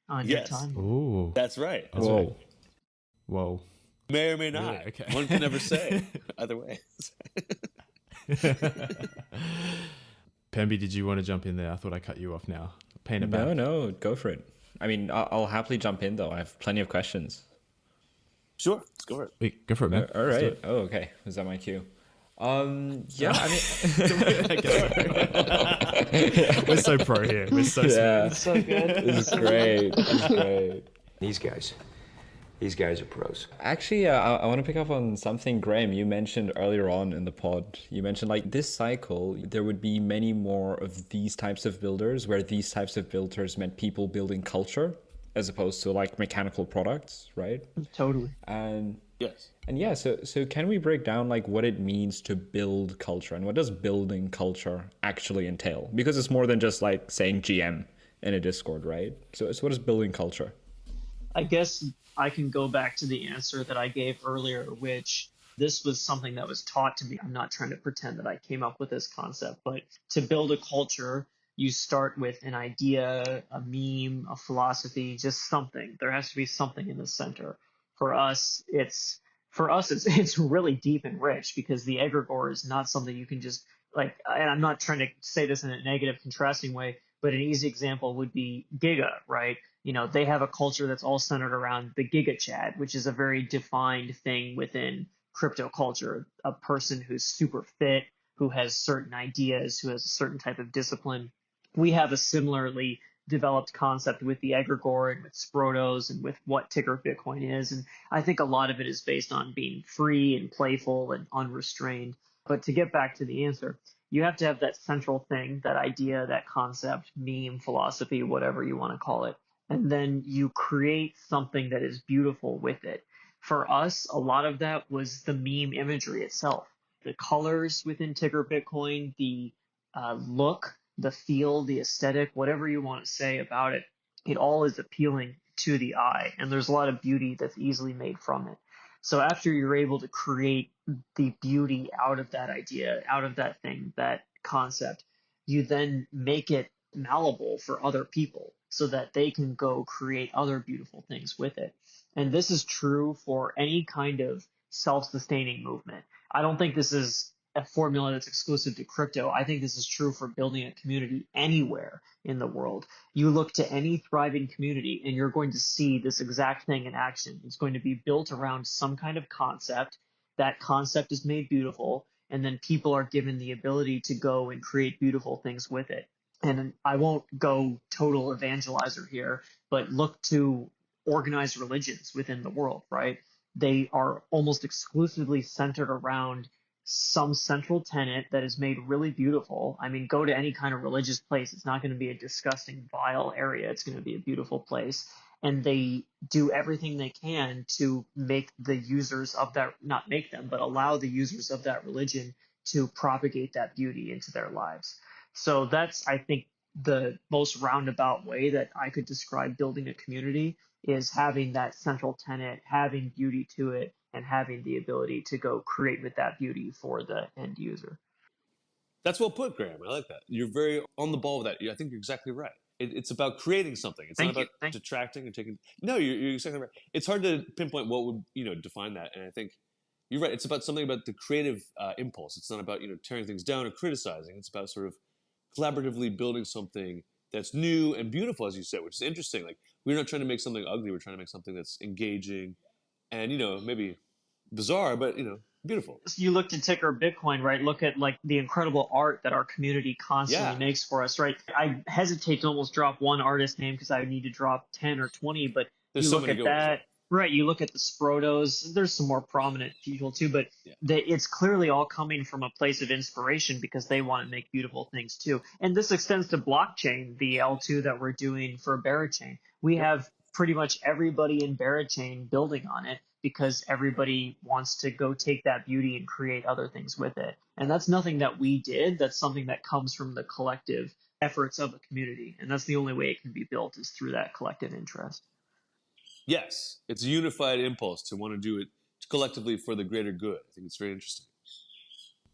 on your Yes. timeline. Ooh, That's right. That's Whoa. right. whoa. May or may not. Really? Okay. One can never say. Either way. Pemby, did you want to jump in there? I thought I cut you off now. Paint it back. No, go for it. I mean, I'll happily jump in, though. I have plenty of questions. Sure, let's go for it. Wait, go for it, man. All Let's do right. it. Oh, okay. Was that my cue? Yeah, I mean... We're so pro here. We're so Yeah. It's so good. This is great. This is great. These guys are pros. Actually, I want to pick up on something, Graeme, you mentioned earlier on in the pod. You mentioned like this cycle, there would be many more of these types of builders, where these types of builders meant people building culture as opposed to like mechanical products, right? Totally. And Yes. and yeah, so can we break down like what it means to build culture and what does building culture actually entail? Because it's more than just like saying GM in a Discord, right? So what is building culture? I guess I can go back to the answer that I gave earlier, which this was something that was taught to me. I'm not trying to pretend that I came up with this concept, but to build a culture, you start with an idea, a meme, a philosophy, just something. There has to be something in the center. For us, it's really deep and rich because the egregore is not something you can just like. And I'm not trying to say this in a negative, contrasting way, but an easy example would be Giga, right? You know, they have a culture that's all centered around the Giga Chad, which is a very defined thing within crypto culture. A person who's super fit, who has certain ideas, who has a certain type of discipline. We have a similarly developed concept with the egregore and with Sprotos and with what ticker Bitcoin is. And I think a lot of it is based on being free and playful and unrestrained. But to get back to the answer, you have to have that central thing, that idea, that concept, meme, philosophy, whatever you want to call it. And then you create something that is beautiful with it. For us, a lot of that was the meme imagery itself. The colors within ticker Bitcoin, the look, the feel, the aesthetic, whatever you want to say about it, it all is appealing to the eye. And there's a lot of beauty that's easily made from it. So after you're able to create the beauty out of that idea, out of that thing, that concept, you then make it malleable for other people so that they can go create other beautiful things with it. And this is true for any kind of self-sustaining movement. I don't think this is a formula that's exclusive to crypto. I think this is true for building a community anywhere in the world. You look to any thriving community and you're going to see this exact thing in action. It's going to be built around some kind of concept. That concept is made beautiful, and then people are given the ability to go and create beautiful things with it. And I won't go total evangelizer here, but look to organized religions within the world, right? They are almost exclusively centered around some central tenet that is made really beautiful. I mean, go to any kind of religious place. It's not going to be a disgusting, vile area. It's going to be a beautiful place. And they do everything they can to make the users of that, not make them, but allow the users of that religion to propagate that beauty into their lives. So that's, I think, the most roundabout way that I could describe building a community is having that central tenet, having beauty to it, and having the ability to go create with that beauty for the end user. That's well put, Graeme. I like that. You're very on the ball with that. I think you're exactly right. It's about creating something. It's not about detracting and taking. No, you're exactly right. It's hard to pinpoint what would define that. And I think you're right. It's about something about the creative impulse. It's not about tearing things down or criticizing. It's about sort of collaboratively building something that's new and beautiful, as you said, which is interesting. Like, we're not trying to make something ugly. We're trying to make something that's engaging and maybe bizarre, but beautiful. You look to ticker Bitcoin, right? Look at like the incredible art that our community constantly makes for us, right? I hesitate to almost drop one artist name because I need to drop 10 or 20, but there's you so look many at good that. ones, Right, you look at the Sprotos, there's some more prominent people too, but it's clearly all coming from a place of inspiration because they want to make beautiful things too. And this extends to blockchain, the L2 that we're doing for Barachain. We have pretty much everybody in Barachain building on it because everybody wants to go take that beauty and create other things with it. And that's nothing that we did, that's something that comes from the collective efforts of a community. And that's the only way it can be built is through that collective interest. Yes, it's a unified impulse to want to do it collectively for the greater good. I think it's very interesting.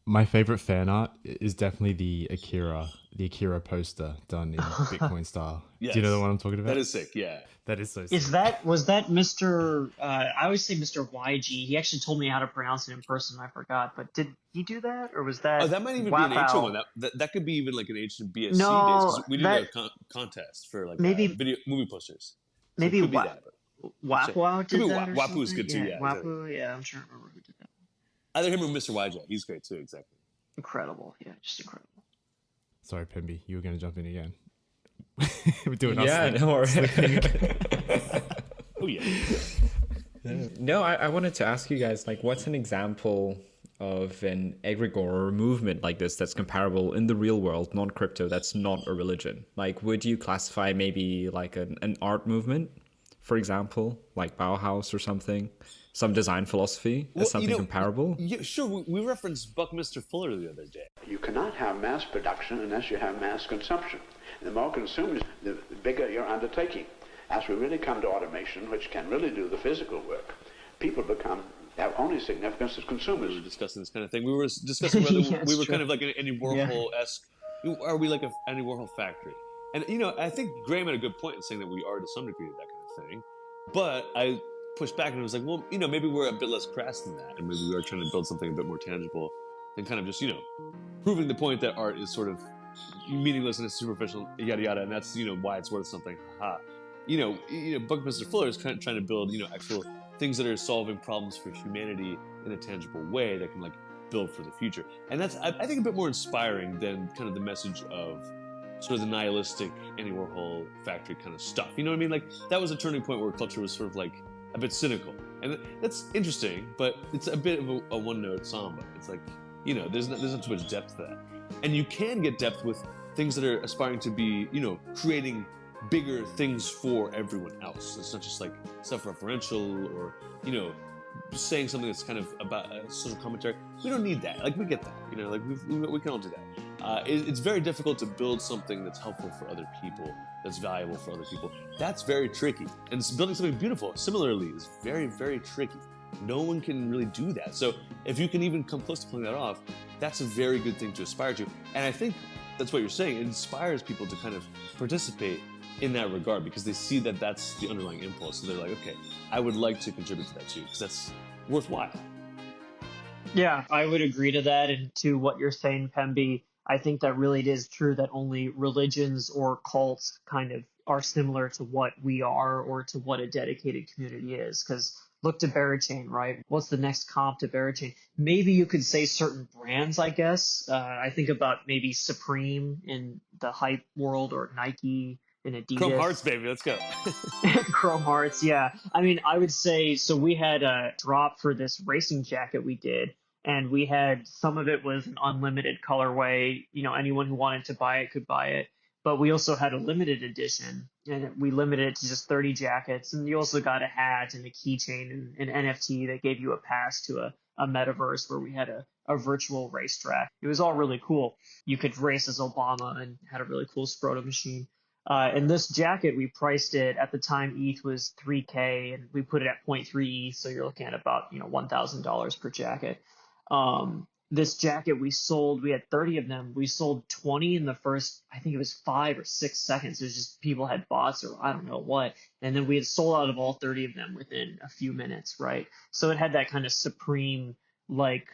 My favorite fan art is definitely the Akira poster done in Bitcoin style. Yes. Do you know the one I'm talking about? That is sick. Yeah. That is so sick. Was that Mr. I always say Mr. YG. He actually told me how to pronounce it in person. I forgot, but did he do that, or was that? Oh, that might even be an ancient one. That could be even like an ancient BSC days. No, 'Cause we did a contest for like maybe video movie posters. So maybe it could be that. Wapu did that. Wapu's good too. Yeah, Wapu. Yeah, I'm trying to remember who did that. Either him or Mr. YJ. He's great too. Exactly. Incredible. Yeah, just incredible. Sorry, Pemby, you were going to jump in again. We're doing no worries. Oh yeah. No, I wanted to ask you guys, like, what's an example of an egregore or a movement like this that's comparable in the real world, non-crypto, that's not a religion? Like, would you classify maybe like an art movement, for example, like Bauhaus or something, some design philosophy as something comparable? Yeah, sure. We referenced Buckminster Fuller the other day. You cannot have mass production unless you have mass consumption. The more consumers, the bigger your undertaking. As we really come to automation, which can really do the physical work, people have only significance as consumers. We were discussing this kind of thing. We were discussing whether we were kind of like an Andy Warhol-esque. Yeah. Are we like an Andy Warhol factory? And, I think Graeme had a good point in saying that we are to some degree that kind of thing. But I pushed back and it was like, well, maybe we're a bit less crass than that. And maybe we are trying to build something a bit more tangible than kind of just, proving the point that art is sort of meaningless and it's superficial, yada, yada. And that's, why it's worth something. Ha. Buckminster Fuller is kind of trying to build, actual things that are solving problems for humanity in a tangible way that can like build for the future. And that's, I think, a bit more inspiring than kind of the message of sort of the nihilistic Andy Warhol factory kind of stuff. You know what I mean? Like that was a turning point where culture was sort of like a bit cynical. And that's interesting, but it's a bit of a one-note samba. It's like, there's not too much depth to that. And you can get depth with things that are aspiring to be, creating bigger things for everyone else. It's not just like self-referential or, saying something that's kind of about a social commentary. We don't need that. Like we get that, like we can all do that. It's very difficult to build something that's helpful for other people, that's valuable for other people. That's very tricky. And building something beautiful, similarly, is very, very tricky. No one can really do that. So if you can even come close to pulling that off, that's a very good thing to aspire to. And I think that's what you're saying. It inspires people to kind of participate in that regard because they see that that's the underlying impulse. So they're like, okay, I would like to contribute to that too because that's worthwhile. Yeah, I would agree to that. And to what you're saying, Pemby, I think that really it is true that only religions or cults kind of are similar to what we are or to what a dedicated community is. Because look to Barachain, right? What's the next comp to Barachain? Maybe you could say certain brands, I guess. I think about maybe Supreme in the hype world or Nike in Adidas. Chrome Hearts, baby. Let's go. Chrome Hearts, yeah. I mean, I would say, so we had a drop for this racing jacket we did, and we had, some of it was an unlimited colorway. Anyone who wanted to buy it could buy it. But we also had a limited edition, and we limited it to just 30 jackets. And you also got a hat and a keychain and an NFT that gave you a pass to a metaverse where we had a virtual racetrack. It was all really cool. You could race as Obama and had a really cool Sproto machine. And this jacket, we priced it at the time ETH was 3K, and we put it at 0.3 ETH, so you're looking at about $1,000 per jacket. This jacket we had 30 of them. We sold 20 in the first, I think it was 5 or 6 seconds. It was just people had bots or I don't know what. And then we had sold out of all 30 of them within a few minutes, right? So it had that kind of Supreme like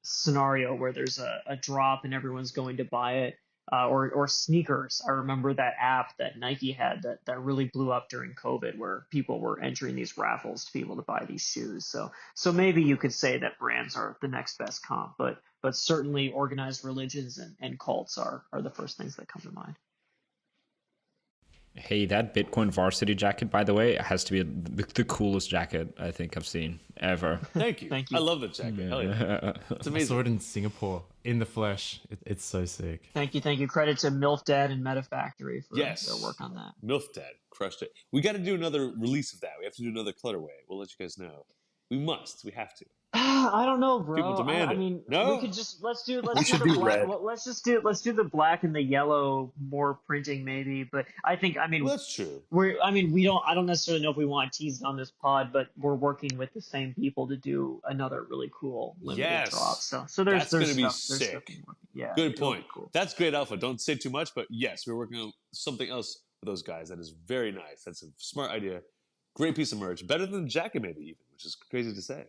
scenario where there's a drop and everyone's going to buy it. Or sneakers. I remember that app that Nike had that really blew up during COVID where people were entering these raffles to be able to buy these shoes. So maybe you could say that brands are the next best comp, but certainly organized religions and cults are the first things that come to mind. Hey, that Bitcoin varsity jacket, by the way, has to be the coolest jacket I think I've seen ever. Thank you. I love that jacket. Yeah. Hell yeah. It's amazing. I saw it in Singapore in the flesh. It's so sick. Thank you. Credit to MILF Dad and Meta Factory for their work on that. MILF Dad crushed it. We got to do another release of that. We have to do another colorway. We'll let you guys know. We must. We have to. I don't know, bro. People demand I it. mean, No? we could just let's do We the should do black. red. Let's do the black and the yellow, more printing maybe. But I mean, Well, that's true. I don't necessarily know if we want to tease it on this pod, but we're working with the same people to do another really cool limited drop. So there's that's gonna be stuff, there's stuff sick. yeah, Good it'll be point. cool. That's great alpha. Don't say too much, but yes, we're working on something else with those guys. That is very nice. That's a smart idea. Great piece of merch. Better than the jacket, maybe even, which is crazy to say.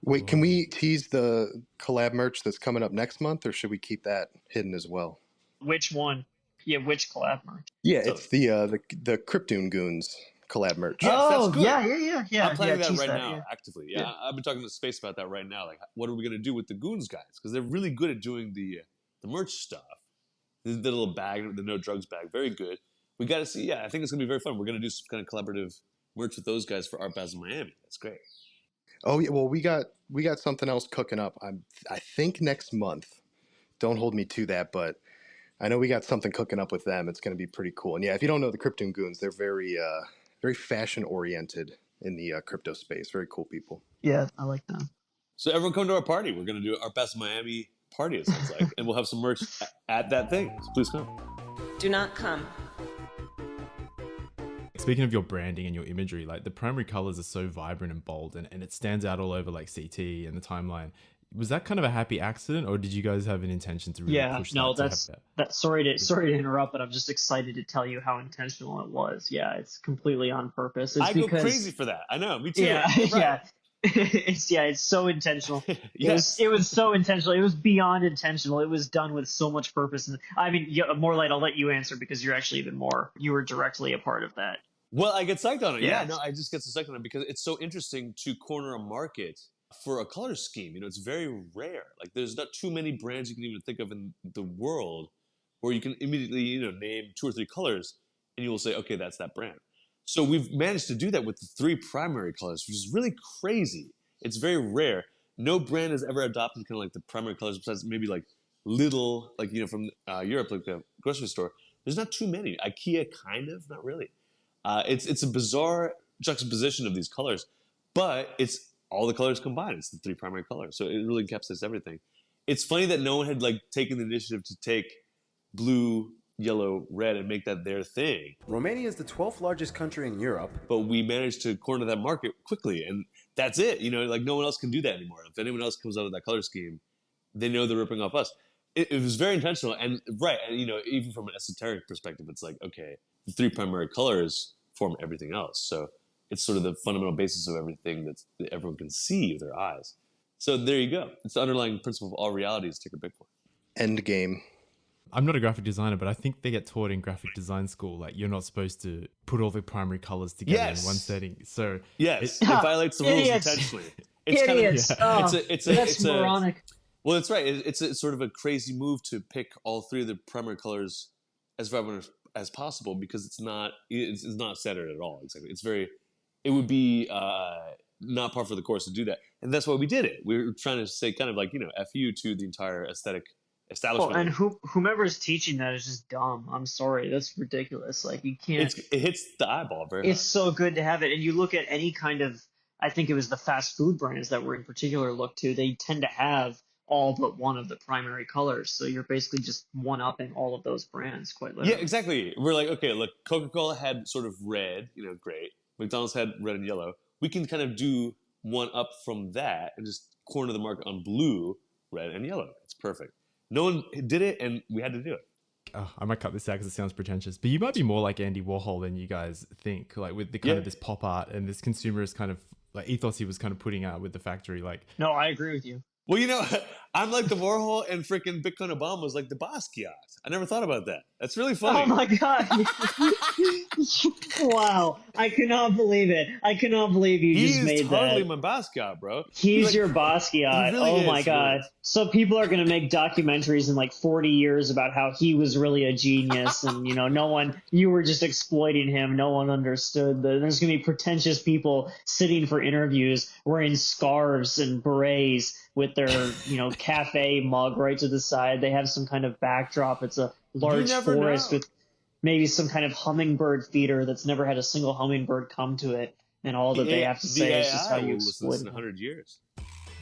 Wait, can we tease the collab merch that's coming up next month, or should we keep that hidden as well? Which one? Yeah, which collab merch? Yeah, it's the Kryptoon Goons collab merch. Yes, Oh, that's good. yeah. I'm planning that tease right that, now, yeah. actively. Yeah, I've been talking to Space about that right now. Like, what are we going to do with the Goons guys? Because they're really good at doing the merch stuff. The little bag, the no drugs bag, very good. We got to see. Yeah, I think it's going to be very fun. We're going to do some kind of collaborative merch with those guys for Art Basel Miami. That's great. Oh yeah, well we got something else cooking up. I think next month. Don't hold me to that, but I know we got something cooking up with them. It's going to be pretty cool. And yeah, if you don't know the Kryptoon Goons, they're very fashion oriented in the crypto space. Very cool people. Yeah, I like them. So everyone come to our party. We're going to do Art Basel Miami party, it sounds like. And we'll have some merch at that thing. So please come. Do not come. Speaking of your branding and your imagery, like the primary colors are so vibrant and bold, and it stands out all over like CT and the timeline. Was that kind of a happy accident, or did you guys have an intention to really push that? Sorry to interrupt, but I'm just excited to tell you how intentional it was. Yeah, it's completely on purpose. It's go crazy for that. I know, me too. Yeah, right. yeah. It's so intentional. Yes. It was so intentional. It was beyond intentional. It was done with so much purpose. And I mean, Morelight, I'll let you answer because you're actually you were directly a part of that. Well, I get psyched on it. Yeah. Yeah, no, I just get so psyched on it because it's so interesting to corner a market for a color scheme. You know, it's very rare. Like, there's not too many brands you can even think of in the world where you can immediately, name 2 or 3 colors and you will say, okay, that's that brand. So we've managed to do that with the 3 primary colors, which is really crazy. It's very rare. No brand has ever adopted kind of like the primary colors besides maybe like little, like, from Europe, like the grocery store. There's not too many. IKEA, kind of, not really. It's a bizarre juxtaposition of these colors, but it's all the colors combined. It's the 3 primary colors, so it really encapsulates everything. It's funny that no one had like taken the initiative to take blue, yellow, red and make that their thing. Romania is the 12th largest country in Europe, but we managed to corner that market quickly, and that's it. Like no one else can do that anymore. If anyone else comes out of that color scheme, they know they're ripping off us. It was very intentional, and right, and even from an esoteric perspective, it's like, okay, the 3 primary colors form everything else. So it's sort of the fundamental basis of everything that everyone can see with their eyes. So there you go. It's the underlying principle of all realities. Take a Bitcoin. End game. I'm not a graphic designer, but I think they get taught in graphic design school, like you're not supposed to put all the primary colors together in one setting. So yes, it violates the rules intentionally. It's idiots. That's moronic. Well, that's right. It's sort of a crazy move to pick all 3 of the primary colors as vibrant as possible because it's not centered at all. Exactly. It would be not par for the course to do that, and that's why we did it. We were trying to say kind of like F you to the entire aesthetic establishment. Well, and whomever's teaching that is just dumb. I'm sorry, that's ridiculous. Like you can't. It hits the eyeball very hard. It's so good to have it, and you look at any kind of. I think it was the fast food brands that were in particular looked to. They tend to have all but one of the primary colors, so you're basically just one-upping all of those brands quite literally. Yeah, exactly. We're like, okay, look, Coca-Cola had sort of red, great. McDonald's had red and yellow. We can kind of do one up from that and just corner the market on blue, red, and yellow. It's perfect. No one did it, and we had to do it. Oh, I might cut this out because it sounds pretentious, but you might be more like Andy Warhol than you guys think, like with the kind of this pop art and this consumerist kind of like ethos he was kind of putting out with the factory. Like, no, I agree with you. Well, I'm like the Warhol, and freaking Bitcoin Obama was like the Basquiat. I never thought about that. That's really funny. Oh my god! Wow, I cannot believe it. I cannot believe you just made that. He's totally my Basquiat, bro. He's your Basquiat. Really my god! Really. So people are going to make documentaries in like 40 years about how he was really a genius, and you were just exploiting him. No one understood. There's going to be pretentious people sitting for interviews wearing scarves and berets with their cafe mug right to the side. They have some kind of backdrop. It's a large forest with maybe some kind of hummingbird feeder that's never had a single hummingbird come to it, and all that they have to say is just how you exploit in 100 years.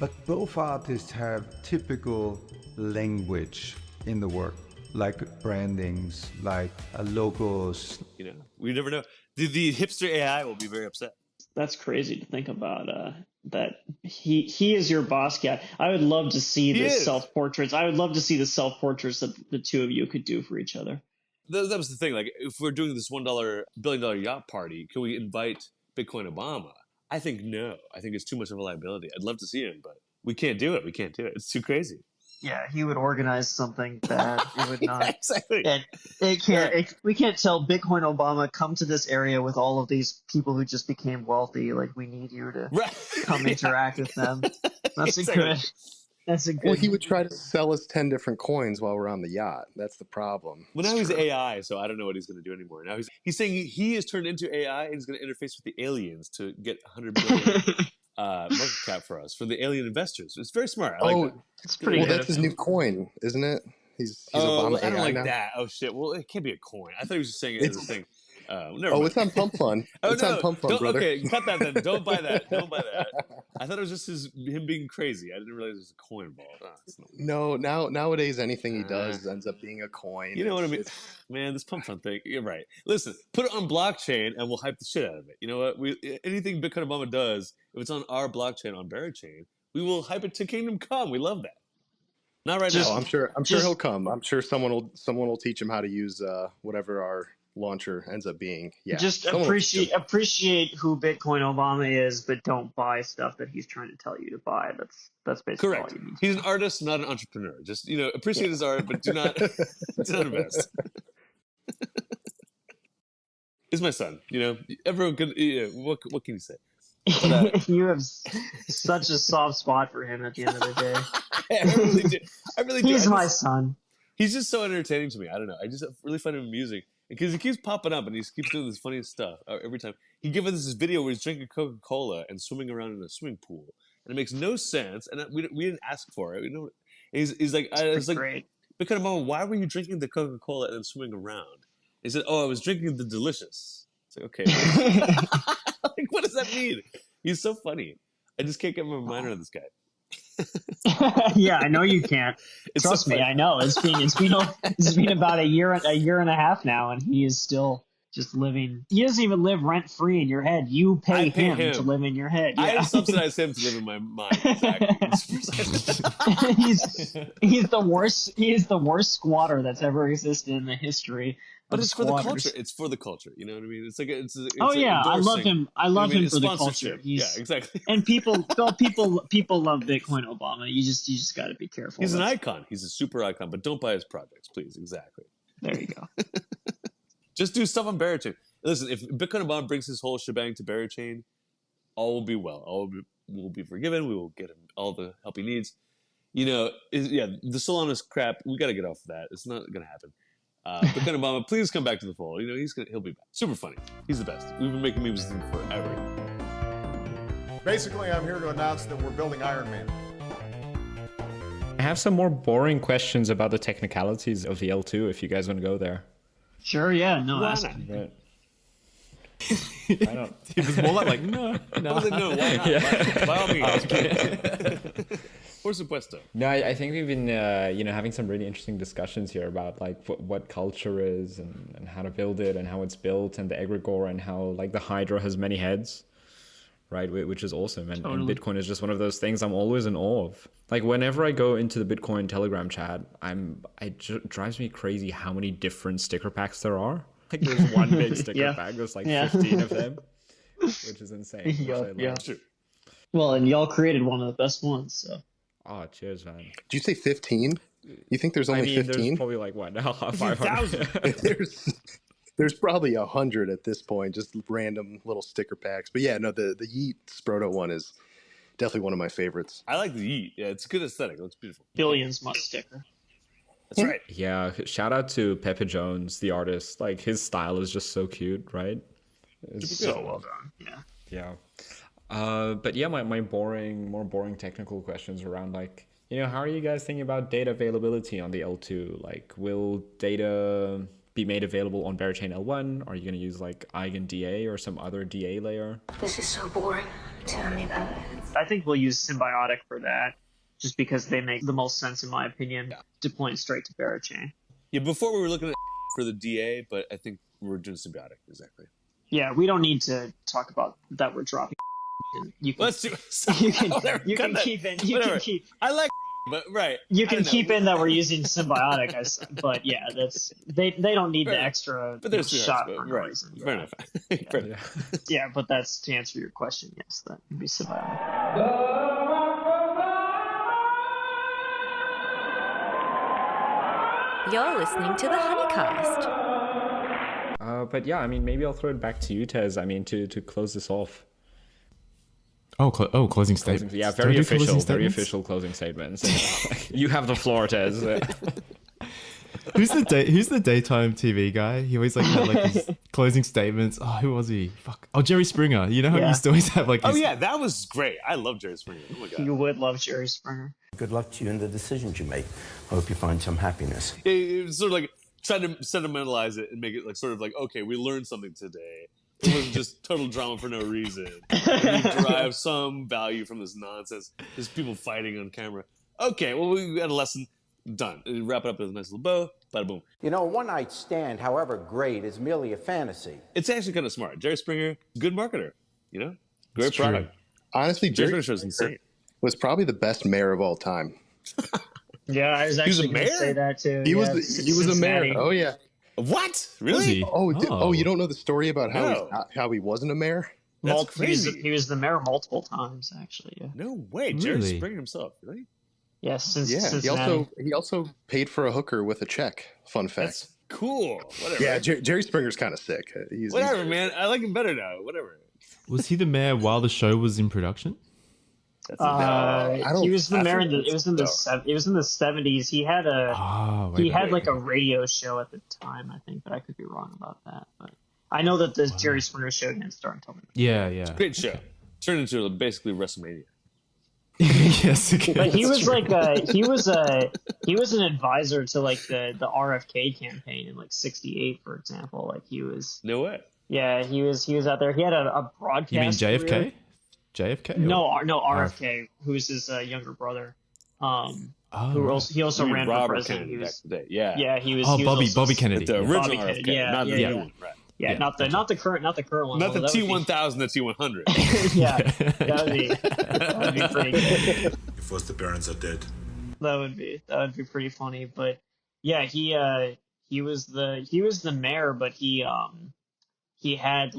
But both artists have typical language in the work, like brandings, like logos. You know, we never know. The hipster AI will be very upset. That's crazy to think about. That he is your boss guy. I would love to see the self portraits. I would love to see the self portraits that the two of you could do for each other. That was the thing. Like, if we're doing this $1 billion yacht party, can we invite Bitcoin Obama? I think no. I think it's too much of a liability. I'd love to see him, but we can't do it. We can't do it. It's too crazy. Yeah, he would organize something that it would not. Exactly. And we can't tell Bitcoin Obama, come to this area with all of these people who just became wealthy. Like, we need you to come interact with them. That's a good. Well, he would try to sell us 10 different coins while we're on the yacht. That's the problem. Well, now he's AI, so I don't know what he's going to do anymore. Now he's saying he is turned into AI and he's going to interface with the aliens to get 100 billion market cap for us, for the alien investors. It's very smart. I like that. It's pretty good. That's his new coin, isn't it? He's Obama I don't AI like now. that. Oh, shit. Well, it can't be a coin. I thought he was just saying it as a thing. Never Oh, mind. it's on Pump Fun. It's on Pump Fun, brother. Okay, cut that then. Don't buy that. Don't buy that. I thought it was just him being crazy. I didn't realize there was a coin involved. No, nowadays anything he does ends up being a coin. You know what I mean? Man, this Pump Fun thing. You're right. Listen, put it on blockchain and we'll hype the shit out of it. You know what? Anything Bitcoin Obama does, if it's on our blockchain, on Barrachain, we will hype it to Kingdom Come. We love that. Not right now. I'm sure he'll come. I'm sure someone will teach him how to use whatever our launcher ends up being. Yeah. Just appreciate who Bitcoin Obama is, but don't buy stuff that he's trying to tell you to buy. That's basically correct. all you need. He's an artist, not an entrepreneur. Just appreciate his art, but do not invest. He's my son. Everyone can. What can you say? But, you have such a soft spot for him at the end of the day. I really do. He's my son. He's just so entertaining to me. I don't know. I just really find him amusing because he keeps popping up and he keeps doing this funny stuff every time. He gave us this video where he's drinking Coca-Cola and swimming around in a swimming pool, and it makes no sense. And we didn't ask for it. He's like, I was like, great. Because Mama, why were you drinking the Coca-Cola and then swimming around? He said, "Oh, I was drinking the delicious." It's like, okay, like what does that mean? He's so funny. I just can't get my mind around this guy. Yeah, I know you can't. Trust me, I know. It's been about a year and a half now, and he is still just living. He doesn't even live rent free in your head. You pay him to live in your head. Yeah. I subsidize him to live in my mind. Exactly. he's the worst. He is the worst squatter that's ever existed in the history. But it's squatters. For the culture. It's for the culture. You know what I mean? It's like it's oh yeah, I love him. I love him for the culture. Yeah, exactly. And people love Bitcoin Obama. You just got to be careful. He's an icon. He's a super icon. But don't buy his projects, please. Exactly. There you go. Just do stuff on Barrachain. Listen, if Bitcoin Obama brings his whole shebang to Barrachain, all will be well. All will be forgiven. We will get him all the help he needs. The Solana's crap. We got to get off of that. It's not going to happen. Bitcoin Obama, please come back to the fold. He'll be back. Super funny. He's the best. We've been making memes with him forever. Basically, I'm here to announce that we're building Iron Man. I have some more boring questions about the technicalities of the L2 if you guys want to go there. Sure, yeah. No, ask me. Right. I don't. It was more like no. I was like, no, why not? Yeah. By all means. Por supuesto. No, I think we've been having some really interesting discussions here about like what culture is and how to build it and how it's built and the egregore and how like the Hydra has many heads, right? Which is awesome. And Bitcoin is just one of those things I'm always in awe of. Like whenever I go into the Bitcoin Telegram chat, it drives me crazy how many different sticker packs there are. Like there's one big sticker pack, there's like 15 of them, which is insane. Yeah. Well, and y'all created one of the best ones, so. Oh, cheers, man. Did you say 15? You think there's only 15? There's probably like what now? 500. There's probably 100 at this point, just random little sticker packs. But yeah, no, the Yeet Sproto one is definitely one of my favorites. I like the Yeet. Yeah, it's a good aesthetic. It looks beautiful. Billions must sticker. That's right. Yeah, shout out to Pepe Jones, the artist. Like his style is just so cute, right? It's so well done. Yeah. Yeah. But yeah, my more boring technical questions around like, how are you guys thinking about data availability on the L2? Like, will data be made available on Barrachain L1? Are you going to use like EigenDA or some other DA layer? This is so boring. Tell me about it. I think we'll use symbiotic for that, just because they make the most sense in my opinion. Deploying straight to Barachain. Yeah, before we were looking at for the DA, but I think we're doing symbiotic exactly. Yeah, we don't need to talk about that. We're dropping. You can, Let's do. you can that. keep in. You Whatever. can keep. I like, but right. You can keep in that we're using symbiotic, but yeah, that's they don't need the extra but there's shot but, for no right. reason. Fair enough. Fair enough. Yeah, but that's to answer your question. Yes, that would be symbiotic. You're listening to the HoneyCast. But yeah, I mean, maybe I'll throw it back to you, Tez. I mean, to close this off. Closing statements. Yeah, very official closing statements. You have the floor, Tez. Who's the daytime TV guy? He always had his closing statements. Oh, who was he? Fuck. Oh, Jerry Springer. You know how he used to always have his... Oh yeah, that was great. I love Jerry Springer. Oh my god. You would love Jerry Springer. Good luck to you in the decisions you make. I hope you find some happiness. It was sort of like trying to sentimentalize it and make it okay, we learned something today. It wasn't just total drama for no reason. We derive some value from this nonsense. There's people fighting on camera. Okay, well, we got a lesson. Done. Wrap it up with a nice little bow. Bada boom. You know, a one-night stand, however great, is merely a fantasy. It's actually kind of smart. Jerry Springer, good marketer. Great product. Honestly, Jerry Springer insane. Was probably the best mayor of all time. Yeah, I was actually going to say that too. He was a mayor. Oh yeah. What? Really? Oh, you don't know the story about how he wasn't a mayor? That's crazy. He was the mayor multiple times, actually. Yeah. No way, Jerry Springer himself, really? Yes, since he also paid for a hooker with a check. Fun fact. That's cool. Whatever. Yeah, Jerry Springer's kind of sick. Whatever, man. I like him better now. Whatever. Was he the mayor while the show was in production? He was the mayor. It was in the 70s. He had a radio show at the time, I think, but I could be wrong about that. But I know that the Jerry Springer show didn't start until then. Yeah. Great show. Turned into basically WrestleMania. Yes, but he was he was an advisor to the RFK campaign in '68, for example. He was no way. Yeah, he was out there. He had a broadcast. You mean JFK? Career. JFK? No, RFK, who's his younger brother. He also ran for president. He was yeah. He was. Bobby Kennedy, the original Bobby RFK, Kennedy. not the new one, right? Yeah, not the current one. Not the T1000, the T100. Yeah, that would be pretty good. If both the parents are dead. That would be pretty funny. But yeah, he was the mayor, but he had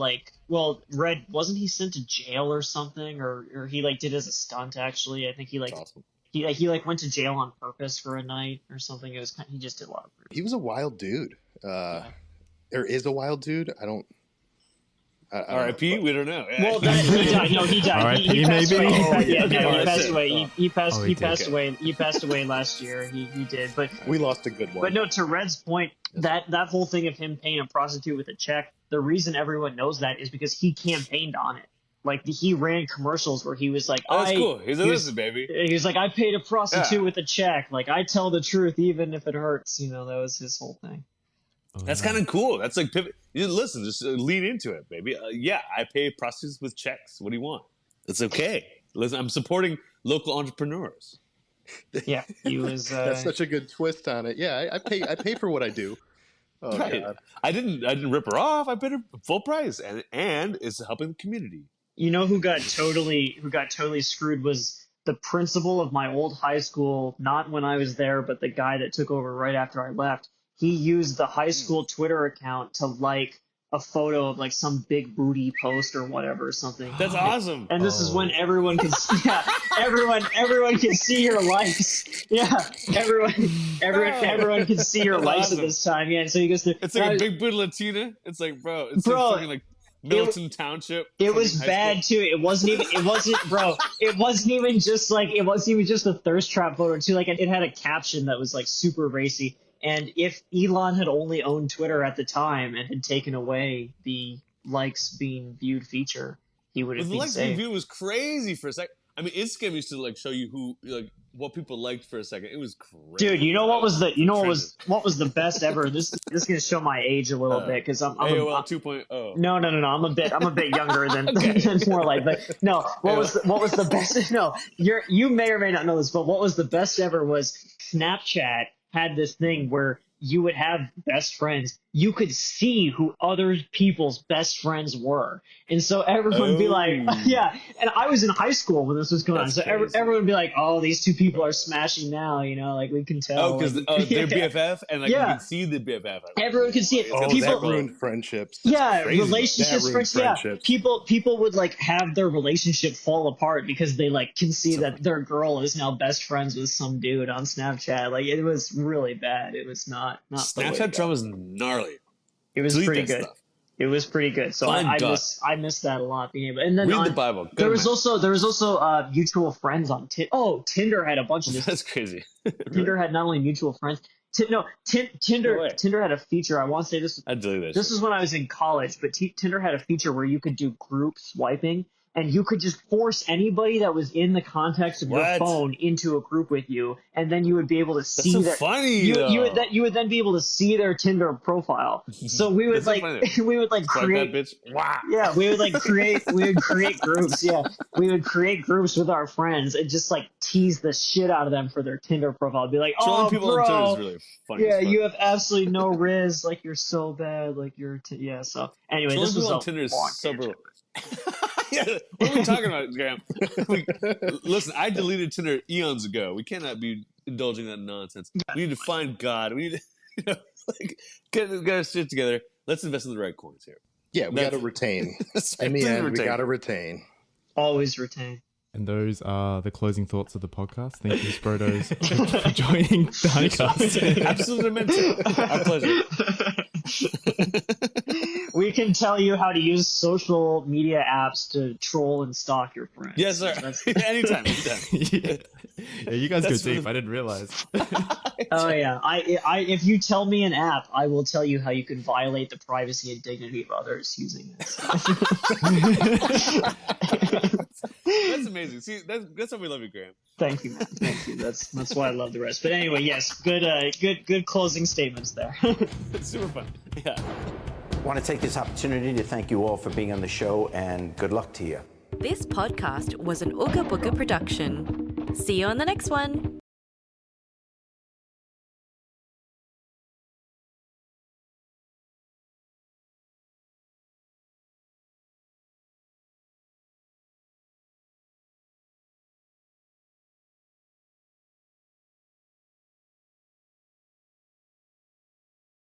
Red, wasn't he sent to jail or something, or he did as a stunt actually? I think he awesome. he went to jail on purpose for a night or something. It was he just did a lot of He was a wild dude. There is a wild dude. I don't R.I.P. We don't know. Well, he died. No, he died. He passed away. He passed away last year. He did. But we lost a good one. But no, to Red's point, that whole thing of him paying a prostitute with a check, the reason everyone knows that is because he campaigned on it. He ran commercials where he was like, "Oh, that's cool. He's a baby." He was like, "I paid a prostitute with a check. I tell the truth even if it hurts." That was his whole thing. That's kind of cool. That's pivot. Listen, just lean into it, baby. I pay prostitutes with checks. What do you want? It's okay. Listen, I'm supporting local entrepreneurs. Yeah, he was. That's such a good twist on it. Yeah, I pay for what I do. Oh right. God. I didn't rip her off. I paid her full price, and it's helping the community. You know who got totally screwed was the principal of my old high school. Not when I was there, but the guy that took over right after I left. He used the high school Twitter account to a photo of some big booty post or whatever or something. That's awesome. And this is when everyone can everyone can see your likes. Yeah, everyone can see your likes at this time. Yeah, so he goes to. It's a big booty Latina. It's bro. It's fucking Milton Township. It was bad too. It wasn't even just a thirst trap photo too. It had a caption that was super racy. And if Elon had only owned Twitter at the time and had taken away the likes being viewed feature, he would have been safe. The likes being viewed was crazy for a sec. I mean, Instagram used to like show you who like what people liked for a second. It was crazy. Dude, you know what was the best ever? This is gonna show my age a little bit because I'm AOL 2.0. No. I'm a bit younger than more like. But no, what was the best? No, you may or may not know this, but what was the best ever was Snapchat had this thing where you would have best friends. You could see who other people's best friends were. And so everyone would be like, yeah. And I was in high school when this was going on. So everyone would be like, oh, these two people are smashing now, like we can tell. Oh, because they're BFF and like you can see the BFF. Everyone could see it. Oh, people that ruined friendships. Yeah, crazy. relationships, friendships. Yeah, people would like have their relationship fall apart because they like can see that their girl is now best friends with some dude on Snapchat. Like it was really bad. It was not Snapchat drama was gnarly. It was pretty good. Stuff. It was pretty good. So I missed that a lot. Being able, and then read the Bible. There was also mutual friends on Tinder had a bunch of this. That's crazy. Tinder had not only mutual friends. Tinder had a feature. I want to say this. I deleted that. This is when I was in college, but Tinder had a feature where you could do group swiping. And you could just force anybody that was in the context of your phone into a group with you, and then you would be able to see That's so funny. You would then be able to see their Tinder profile. So we would create. Bitch. Wow. Yeah, we would create groups. Yeah, we would create groups with our friends and just like tease the shit out of them for their Tinder profile. Be like, showing people bro, on Tinder is really funny. Yeah, you have absolutely no riz. Like you're so bad. Like you're So anyway, showing this was on Tinder is so brutal. Yeah, what are we talking about, Graeme? Listen, I deleted Tinder eons ago. We cannot be indulging that nonsense. We need to find God. We need to get our shit together. Let's invest in the right coins here. Yeah, we got to retain. In the end, we got to retain. Always retain. And those are the closing thoughts of the podcast. Thank you, Sprotos, for joining the HoneyCast. Absolutely meant to. Our pleasure. We can tell you how to use social media apps to troll and stalk your friends. Yes, sir. Anytime. Yeah, you guys go deep. I didn't realize. Oh yeah, I if you tell me an app, I will tell you how you can violate the privacy and dignity of others using it. That's amazing. See, that's why we love you, Graeme. Thank you, man. Thank you. That's why I love the rest. But anyway, yes, good closing statements there. It's super fun. Yeah. I want to take this opportunity to thank you all for being on the show, and good luck to you. This podcast was an Ooga Booga production. See you on the next one.